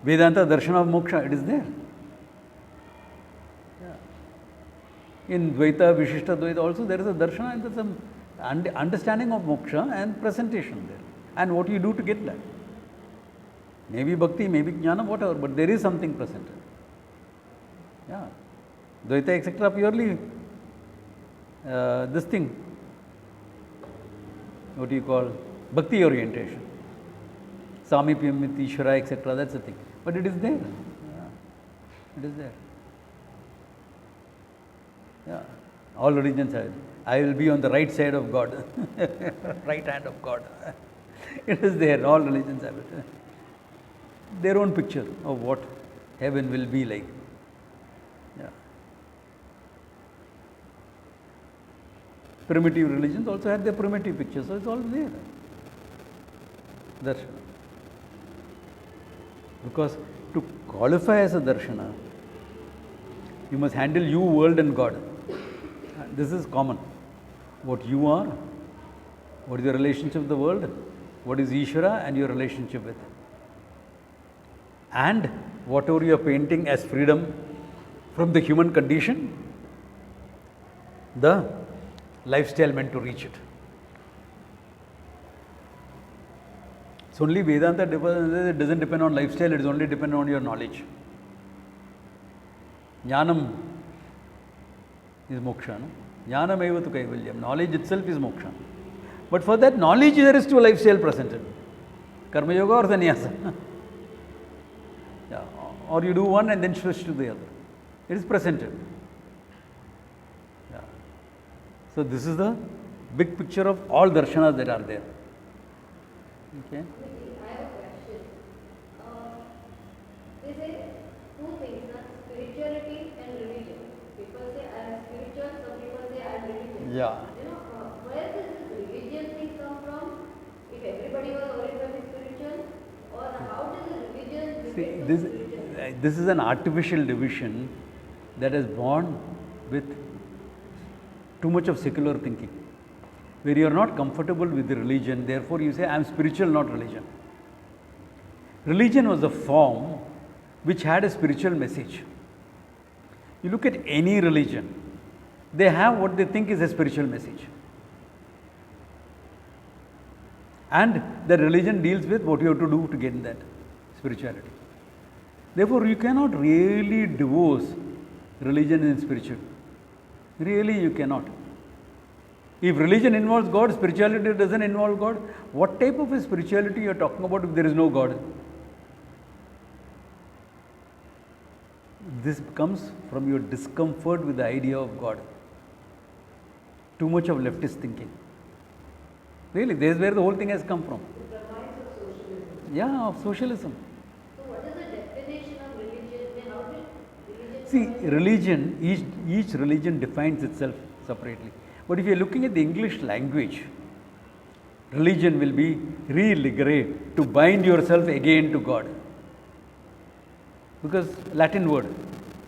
Vedanta darshana of moksha, it is there. Yeah. In Dvaita, Vishishta Dvaita also there is a darshana and there is some understanding of moksha and presentation there. And what you do to get that. Maybe bhakti, maybe jnana, whatever, but there is something presented. Yeah. Dvaita, etc. purely this thing, what do you call, bhakti orientation. Samipyam with Ishvara, etc. That's the thing. But it is there. Yeah. It is there. Yeah. All religions have it. I will be on the right side of God. Right hand of God. It is there. All religions have it. Their own picture of what heaven will be like. Yeah. Primitive religions also had their primitive picture, so it's all there. Darshana. Because to qualify as a darshana, you must handle you, world and God. This is common. What you are, what is your relationship with the world, what is Ishvara and your relationship with it. And whatever you are painting as freedom from the human condition, the lifestyle meant to reach it. It's only Vedanta, it doesn't depend on lifestyle, it is only dependent on your knowledge. Jnanam is moksha. No? Jnanam eva tu kaivalyam. Knowledge itself is moksha. But for that knowledge, there is two lifestyle presented. Karma yoga or sannyasa. Yeah. Or you do one and then switch to the other. It is presented. Yeah. So this is the big picture of all darshanas that are there. Okay. I have a question. They say two things, spirituality and religion. People say I am spiritual, some people say I am religious. Yeah. Where does this religion thing come from? If everybody was originally spiritual, or how does the religion become This is an artificial division that is born with too much of secular thinking, where you are not comfortable with the religion, therefore you say I am spiritual, not religion. Religion was a form which had a spiritual message. You look at any religion, they have what they think is a spiritual message. And the religion deals with what you have to do to get that spirituality. Therefore, you cannot really divorce religion and spirituality. Really, you cannot. If religion involves God, spirituality doesn't involve God, what type of a spirituality you are talking about if there is no God? This comes from your discomfort with the idea of God. Too much of leftist thinking. Really, this is where the whole thing has come from. the premise of socialism? Yeah, of socialism. So what is the See, religion, each religion defines itself separately. But if you are looking at the English language, religion will be religare, to bind yourself again to God. Because Latin word,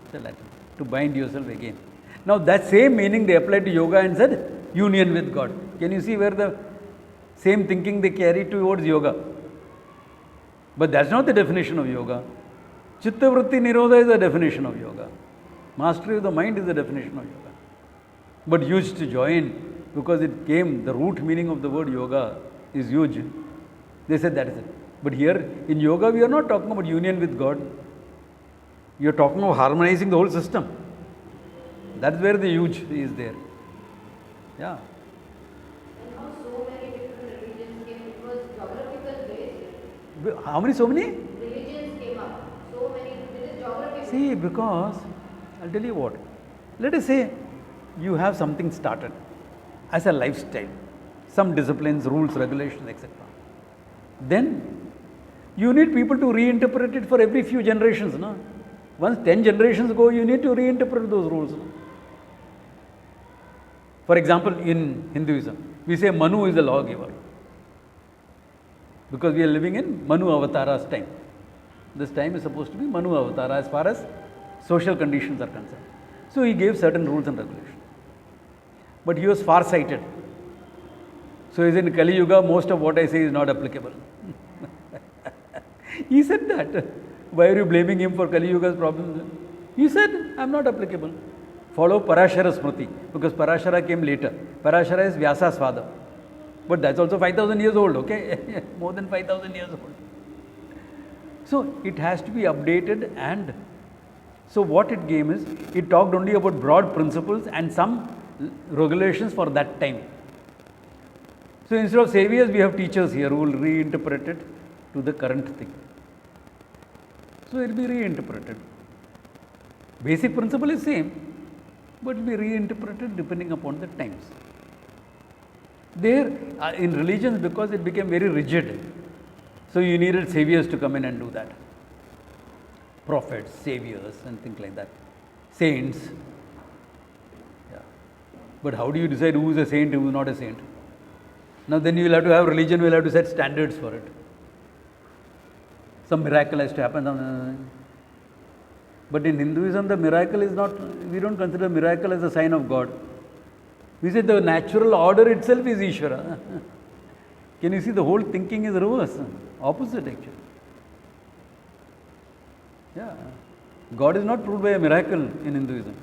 it's a Latin, to bind yourself again. Now that same meaning they applied to yoga and said union with God. Can you see where the same thinking they carry towards yoga? But that's not the definition of yoga. Chitta vritti nirodha is the definition of yoga. Mastery of the mind is the definition of yoga. But used to join, because it came, the root meaning of the word yoga is huge. They said that is it. But here in yoga we are not talking about union with God. You are talking of harmonizing the whole system. That's where the huge is there. Yeah. And how so many different religions came, it was geographical based. How many, so many? Religions came up. So many, it is geography. See, because I'll tell you what. Let us say you have something started as a lifestyle, some disciplines, rules, regulations, etc. Then you need people to reinterpret it for every few generations. No? Once 10 generations go, you need to reinterpret those rules. No? For example, in Hinduism, we say Manu is the lawgiver. Because we are living in Manu Avatara's time. This time is supposed to be Manu Avatara as far as social conditions are concerned. So he gave certain rules and regulations. But he was far-sighted. So he said, in Kali Yuga, most of what I say is not applicable. He said that. Why are you blaming him for Kali Yuga's problems? He said, I am not applicable. Follow Parashara Smriti, because Parashara came later. Parashara is Vyasa's father. But that's also 5,000 years old, okay? More than 5,000 years old. So it has to be updated, and so what it gave is, it talked only about broad principles and some regulations for that time. So instead of saviors, we have teachers here who will reinterpret it to the current thing. So it will be reinterpreted. Basic principle is same, but it will be reinterpreted depending upon the times. There, in religions, because it became very rigid, so you needed saviors to come in and do that. Prophets, saviors, and things like that. Saints. Yeah. But how do you decide who is a saint, who is not a saint? Now then you will have to have religion, will have to set standards for it. Some miracle has to happen. But in Hinduism, the miracle is not, we don't consider miracle as a sign of God. We say the natural order itself is Ishvara. Can you see the whole thinking is reverse, opposite actually. Yeah. God is not proved by a miracle in Hinduism.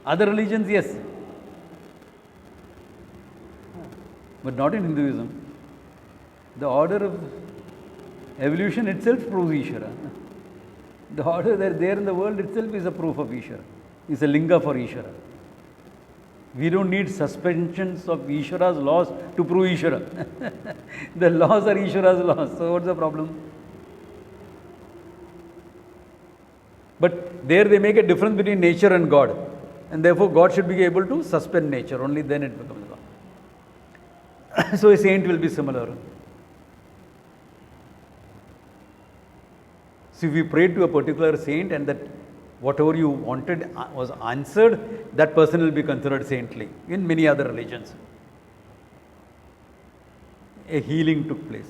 Other religions, yes. But not in Hinduism. The order of evolution itself proves Ishvara. The order that is there in the world itself is a proof of Ishvara. It's a linga for Ishvara. We don't need suspensions of Ishvara's laws to prove Ishvara. The laws are Ishvara's laws. So what's the problem? But there they make a difference between nature and God. And therefore God should be able to suspend nature. Only then it becomes God. So a saint will be similar. So if you prayed to a particular saint and that whatever you wanted was answered, that person will be considered saintly in many other religions. A healing took place.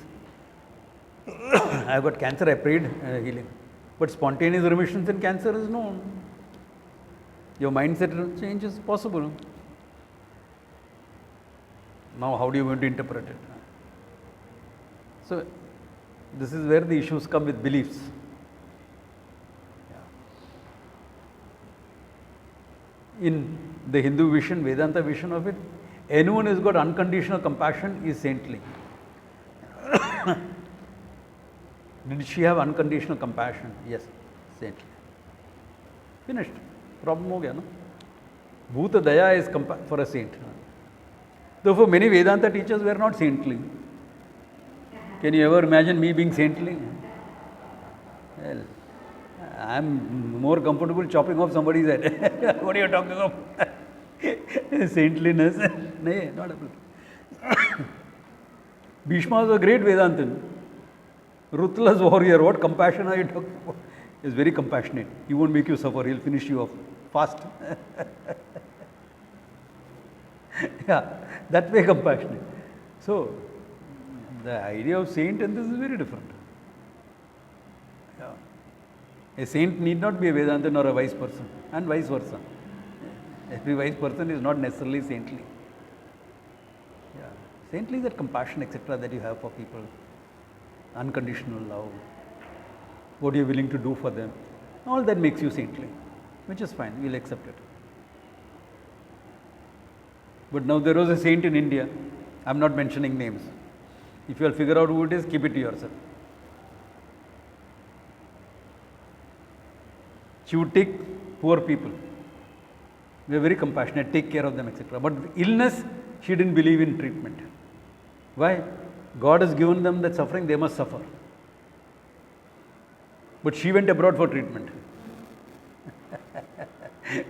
I got cancer, I prayed healing. But spontaneous remissions in cancer is known. Your mindset change is possible. Now how do you want to interpret it? So this is where the issues come with beliefs. In the Hindu vision, Vedanta vision of it, anyone who's got unconditional compassion is saintly. Did she have unconditional compassion? Yes, saintly. Finished. Problem ho gaya, no? Bhuta Daya is for a saint. Therefore, many Vedanta teachers were not saintly. Can you ever imagine me being saintly? Well, I am more comfortable chopping off somebody's head. What are you talking of? Saintliness? No, not applicable. Bhishma was a great Vedantin. Ruthless warrior. What compassion are you talking about? He is very compassionate. He won't make you suffer. He will finish you off. fast. Yeah, that way compassionate. So, the idea of saint and this is very different. Yeah. A saint need not be a Vedanta nor a wise person, and vice versa. Every wise person is not necessarily saintly. Yeah. Saintly is that compassion, etc., that you have for people, unconditional love, what you're willing to do for them. All that makes you saintly, which is fine, we'll accept it. But now there was a saint in India, I'm not mentioning names. If you'll figure out who it is, keep it to yourself. She would take poor people. We are very compassionate, take care of them, etc. But illness, she didn't believe in treatment. Why? God has given them that suffering, they must suffer. But she went abroad for treatment.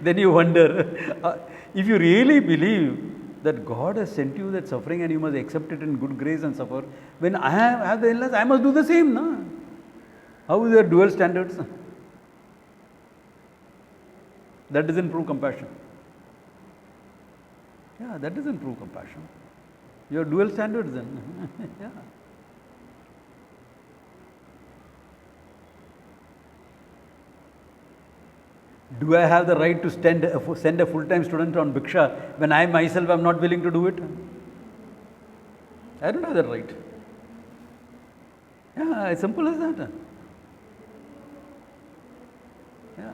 Then you wonder, if you really believe that God has sent you that suffering and you must accept it in good grace and suffer, when I have the illness, I must do the same. No? How is there dual standards? That doesn't prove compassion. Yeah, that doesn't prove compassion. You have dual standards then. Yeah. Do I have the right to send a full-time student on Bhiksha when I myself am not willing to do it? I don't have that right. Yeah, as simple as that. Yeah.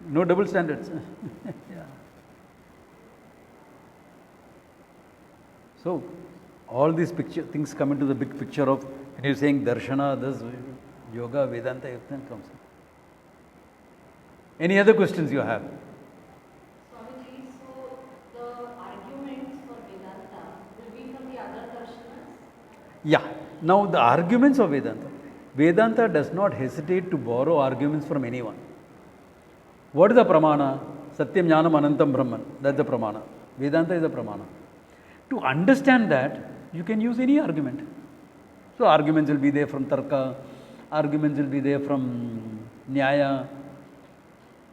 No double standards. Yeah. So, all these things come into the big picture of when you're saying darshana, this, yoga, Vedanta, everything comes. Any other questions you have? Swamiji, so the arguments for Vedanta will be from the other darshanas? Yeah. Now the arguments of Vedanta. Vedanta does not hesitate to borrow arguments from anyone. What is the pramana? Satyam Jnanam Anantam Brahman. That's the pramana. Vedanta is the pramana. To understand that, you can use any argument. So arguments will be there from Tarka, arguments will be there from Nyaya.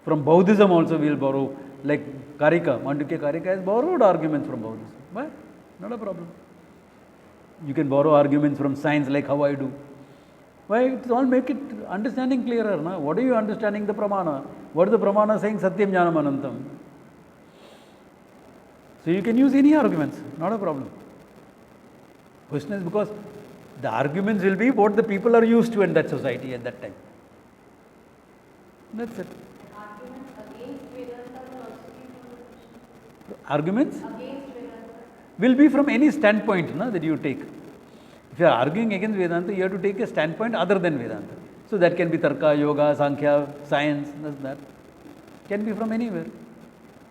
From Buddhism also we will borrow, like Karika, Mandukya Karika has borrowed arguments from Buddhism. Why? Not a problem. You can borrow arguments from science like how I do. Why? It's all make it understanding clearer. Na? What are you understanding the pramana? What is the pramana saying? Satyam Jnanam Anantam. So you can use any arguments, not a problem. Question is because the arguments will be what the people are used to in that society at that time. That's it. Arguments against Vedanta will also be from the Arguments against Vedanta. will be from any standpoint that you take. If you are arguing against Vedanta, you have to take a standpoint other than Vedanta. So that can be Tarka, Yoga, Sankhya, science, that. Can be from anywhere.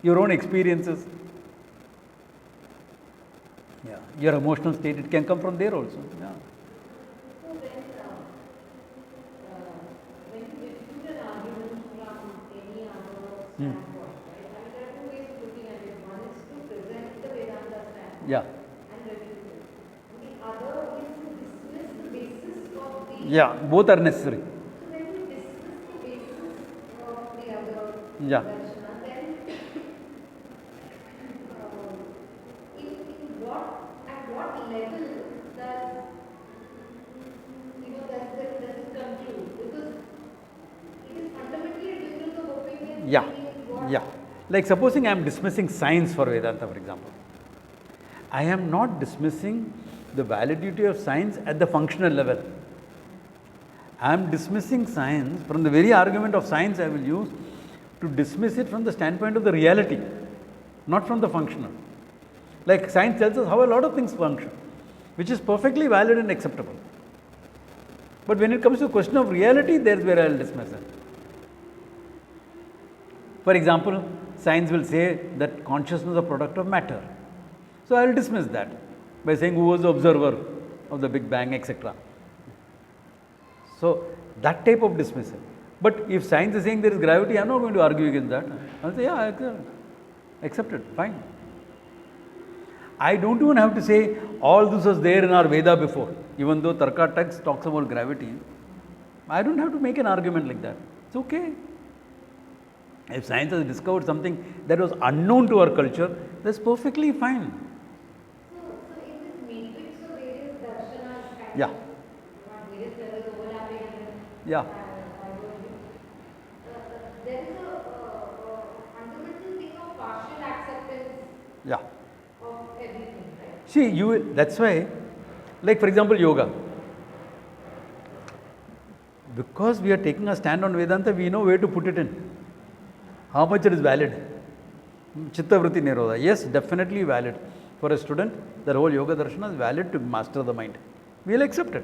Your own experiences. Yeah. Your emotional state, it can come from there also. Yeah. So then, when you refute an argument from any other standpoint, right? I mean, there are two ways of looking at it. One is to present the Vedanta standpoint Yeah. and refute it. And the other is to dismiss the basis of the. Yeah. Both are necessary. So when you dismiss the basis of the other Yeah. darshana, then at what level does does it conclude? Because it is fundamentally a difference of opinion. Yeah. between what- Yeah. Like supposing I am dismissing science for Vedanta, for example. I am not dismissing the validity of science at the functional level. I am dismissing science from the very argument of science I will use to dismiss it from the standpoint of the reality, not from the functional. Like science tells us how a lot of things function, which is perfectly valid and acceptable. But when it comes to the question of reality, there's where I will dismiss it. For example, science will say that consciousness is a product of matter. So I will dismiss that by saying who was the observer of the Big Bang, etc. So that type of dismissal. But if science is saying there is gravity, I am not going to argue against that. I will say, yeah, I accept it, fine. I don't even have to say all this was there in our Veda before. Even though Tarka text talks about gravity, I don't have to make an argument like that. It's okay. If science has discovered something that was unknown to our culture, that's perfectly fine. So in this matrix of various darshanas kind Yeah. of various levels overlapping and Yeah. diverging, there is a fundamental thing of partial acceptance Yeah. of everything, right? See, that's why, like for example, yoga. Because we are taking a stand on Vedanta, we know where to put it in. How much it is valid. Chitta vritti nirodha. Yes, definitely valid. For a student, the whole yoga darshana is valid to master the mind. We will accept it.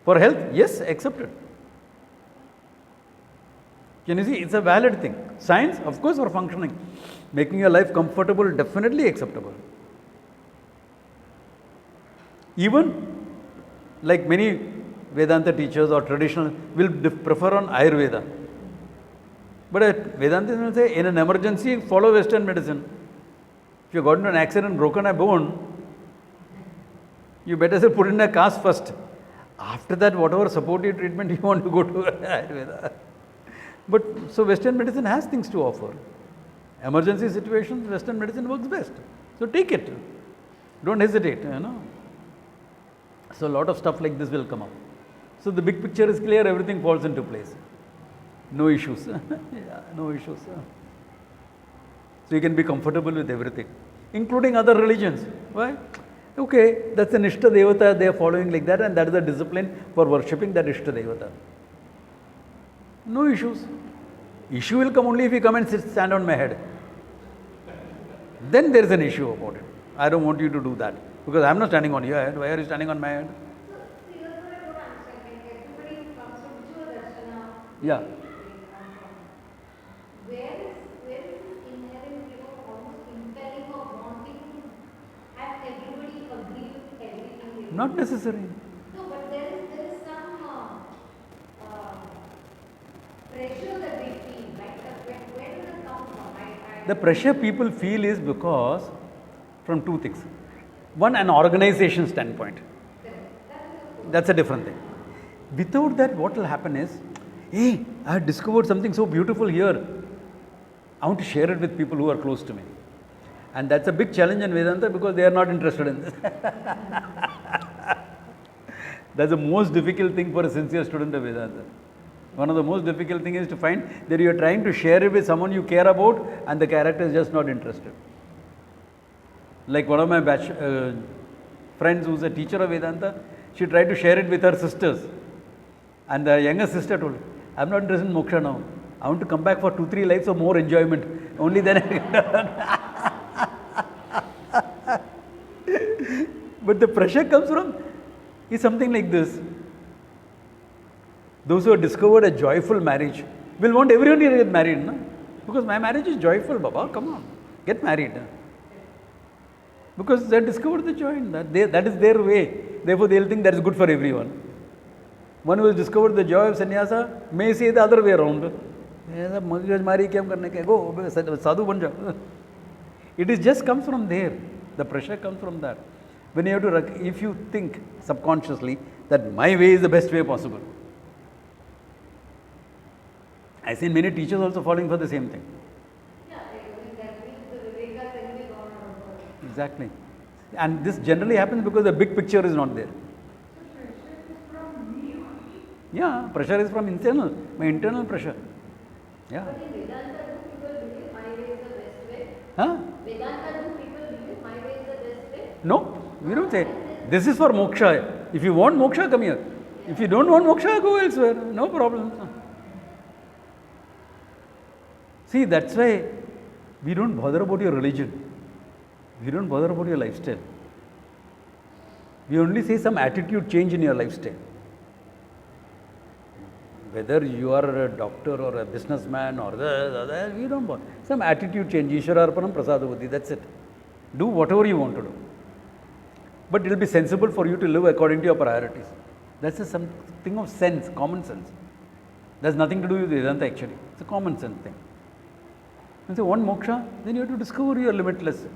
For health, yes, accept it. Can you see? It's a valid thing. Science, of course, for functioning. Making your life comfortable, definitely acceptable. Even like many Vedanta teachers or traditional will prefer on Ayurveda. But Vedanta will say, in an emergency, follow Western medicine. If you got into an accident, broken a bone, you better say put in a cast first. After that, whatever supportive treatment you want to go to Ayurveda. But so Western medicine has things to offer. Emergency situations, Western medicine works best. So take it. Don't hesitate, So a lot of stuff like this will come up. So the big picture is clear, everything falls into place. No issues. Yeah, no issues. So you can be comfortable with everything, including other religions. Why? Okay, that's an Ishta Devata, they are following like that, and that is a discipline for worshipping that Ishta Devata. No issues. Issue will come only if you come and stand on my head. Then there is an issue about it. I don't want you to do that because I am not standing on your head. Why are you standing on my head? So here's what I don't understand. Like everybody comes from whichever darshana. Yeah. Where is this inherent, almost impelling or wanting to have everybody agree with everything? Not necessary. No, but there is some pressure that they feel, right? Where does it come from? The pressure people feel is because from two things. One, an organization standpoint. That's a different thing. Without that, what will happen is, hey, I have discovered something so beautiful here. I want to share it with people who are close to me. And that's a big challenge in Vedanta because they are not interested in this. That's the most difficult thing for a sincere student of Vedanta. One of the most difficult things is to find that you are trying to share it with someone you care about and the character is just not interested. Like one of my friends who's a teacher of Vedanta, she tried to share it with her sisters. And the younger sister told, I'm not interested in moksha now. I want to come back for 2-3 lives of more enjoyment. Only then I can. But the pressure comes from is something like this. Those who have discovered a joyful marriage will want everyone to get married. No? Because my marriage is joyful, Baba. Come on. Get married. Because they discovered the joy in that. That is their way. Therefore, they will think that is good for everyone. One who has discovered the joy of sannyasa may say the other way around. Go, sadhu ban jao. It just comes from there. The pressure comes from that. When you have to, if you think subconsciously that my way is the best way possible. I seen many teachers also falling for the same thing. Yeah, that means the Vivekas anyway gone out. Exactly. And this generally happens because the big picture is not there. Yeah, pressure is from internal, my internal pressure. Yeah. But in Vedanta, do people believe my way is the best way? Huh? Vedanta, do people believe my way is the best way? No, we don't say. This is for moksha. If you want moksha, come here. If you don't want moksha, go elsewhere. No problem. See, that's why we don't bother about your religion. We don't bother about your lifestyle. We only say some attitude change in your lifestyle. Whether you are a doctor or a businessman or we don't bother. Some attitude change. Ishwararpanam prasada buddhi. That's it. Do whatever you want to do. But it will be sensible for you to live according to your priorities. That's something of sense, common sense. There's nothing to do with Vedanta actually. It's a common sense thing. When you want moksha, then you have to discover you are limitless.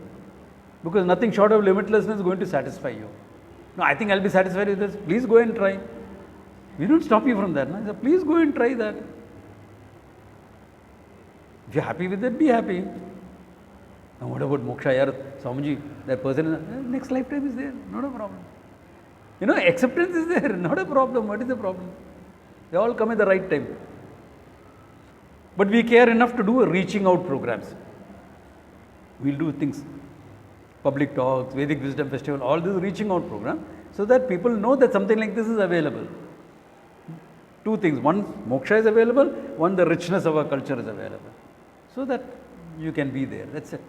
Because nothing short of limitlessness is going to satisfy you. No, I think I'll be satisfied with this. Please go and try. We don't stop you from that. No? Please go and try that. If you're happy with it, be happy. And what about moksha? Yaar, Swamiji, that person, next lifetime is there, not a problem. Acceptance is there, not a problem. What is the problem? They all come at the right time. But we care enough to do reaching out programs. We'll do things, public talks, Vedic Wisdom Festival, all this reaching out program, so that people know that something like this is available. Two things. One, moksha is available. One, the richness of our culture is available. So that you can be there. That's it.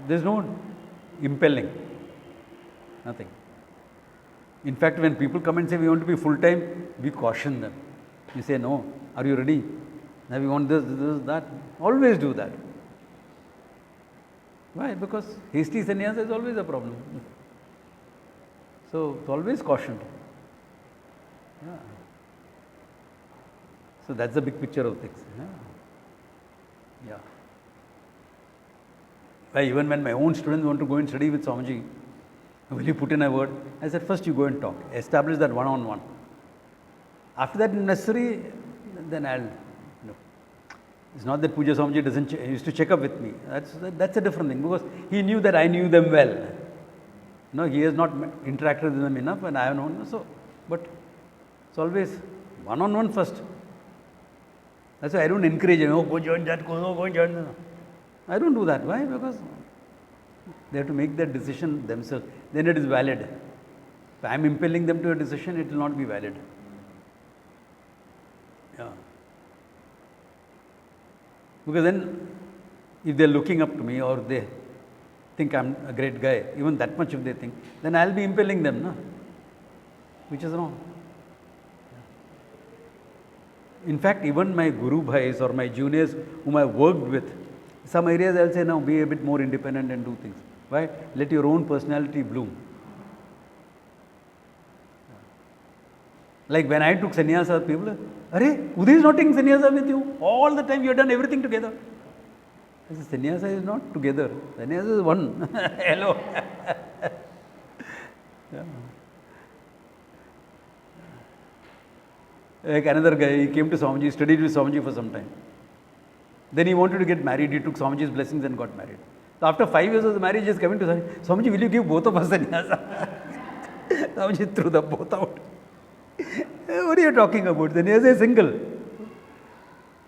There's no impelling. Nothing. In fact, when people come and say we want to be full-time, we caution them. You say, no, are you ready? Now we want this, that. Always do that. Why? Because hasty sannyasa is always a problem. So, it's always cautioned. Yeah. So, that's the big picture of things. Yeah. Why, even when my own students want to go and study with Swamiji, will you put in a word? I said, first you go and talk. Establish that one-on-one. After that, necessary, then I'll. It's not that Puja Swamiji doesn't used to check up with me. That's a different thing, because he knew that I knew them well. He has not interacted with them enough, and I have known. So, but it's always one-on-one first. That's why I don't encourage them. Go join that. Go and join. I don't do that. Why? Because they have to make that decision themselves. Then it is valid. If I am impelling them to a decision, it will not be valid. Yeah. Because then, if they are looking up to me or they think I am a great guy, even that much if they think, then I will be impelling them, no? Which is wrong. In fact, even my Guru Bhais or my juniors whom I worked with, some areas I will say, now be a bit more independent and do things. Why? Let your own personality bloom. Like when I took sannyasa, people, Arey, Uday is not taking sannyasa with you. All the time you have done everything together. I said, sannyasa is not together. Sannyasa is one. Hello. Yeah. Like another guy, he came to Swamiji, studied with Swamiji for some time. Then he wanted to get married. He took Swamiji's blessings and got married. So after 5 years of the marriage, he is coming to Swamiji. Swamiji, will you give both of us sannyasa? Swamiji threw them both out. What are you talking about? Sannyasa is single.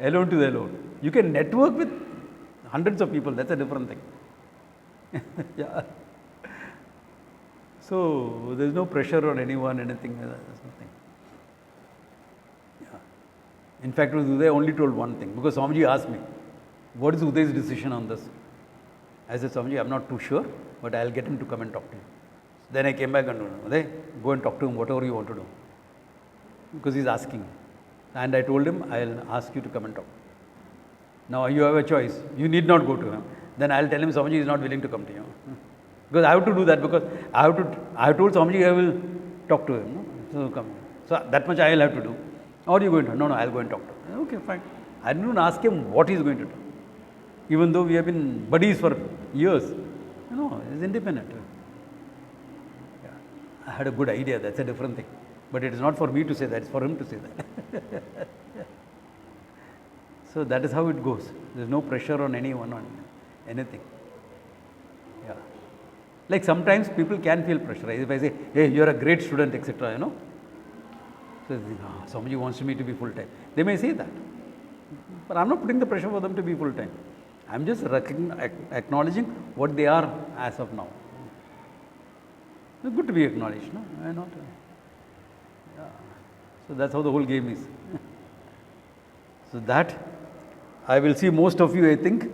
Alone to the alone. You can network with hundreds of people. That's a different thing. Yeah. So there is no pressure on anyone, anything. There's nothing. Yeah. In fact, with Uday, I only told one thing, because Swamiji asked me, what is Uday's decision on this? I said, Swamiji, I'm not too sure, but I'll get him to come and talk to you. Then I came back and told him, Uday, go and talk to him, whatever you want to do. Because he's asking. And I told him, I'll ask you to come and talk. Now you have a choice. You need not go to him. Then I'll tell him Swamiji is not willing to come to you. Because I have to do that, because I have told Swamiji I will talk to him. No? So come. So that much I will have to do. Or you going to? No, I'll go and talk to him. Okay, fine. I didn't ask him what he's going to do. Even though we have been buddies for years. He's independent. Yeah. I had a good idea, that's a different thing. But it is not for me to say that, it's for him to say that. Yeah. So that is how it goes. There is no pressure on anyone, on anything. Yeah. Like sometimes people can feel pressurized. If I say, hey, you are a great student, etc., So, Swamiji wants me to be full time. They may say that. But I am not putting the pressure for them to be full time. I am just acknowledging what they are as of now. It's good to be acknowledged, no? Why not? Yeah. So that's how the whole game is. So that I will see most of you, I think,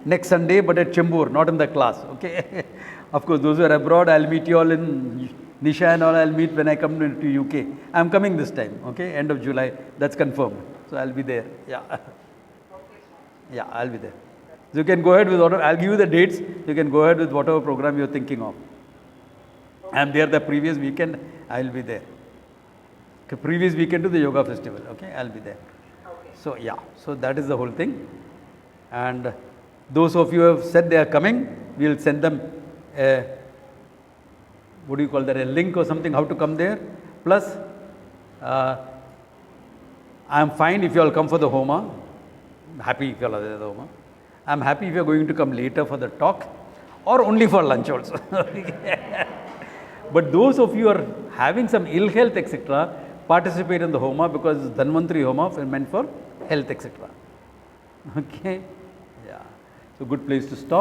next Sunday, but at Chembur, not in the class. Okay. Of course, those who are abroad, I'll meet you all in Nisha and all. I'll meet when I come to UK. I'm coming this time. Okay, end of July. That's confirmed. So I'll be there. Yeah. Yeah, I'll be there. So you can go ahead with whatever. I'll give you the dates. You can go ahead with whatever program you're thinking of. I'm there the previous weekend. I'll be there. Okay, previous weekend to the yoga festival. Okay, I'll be there. Okay. So yeah, so that is the whole thing. And those of you who have said they are coming, we'll send them a, what do you call that, a link or something, how to come there. Plus, I am fine if you all come for the Homa. Happy if you all are there at the Homa. I am happy if you are going to come later for the talk or only for lunch also. But those of you who are having some ill health, etc., participate in the Homa because Dhanvantari Homa meant for health, etc. Okay? Yeah. So, good place to stop.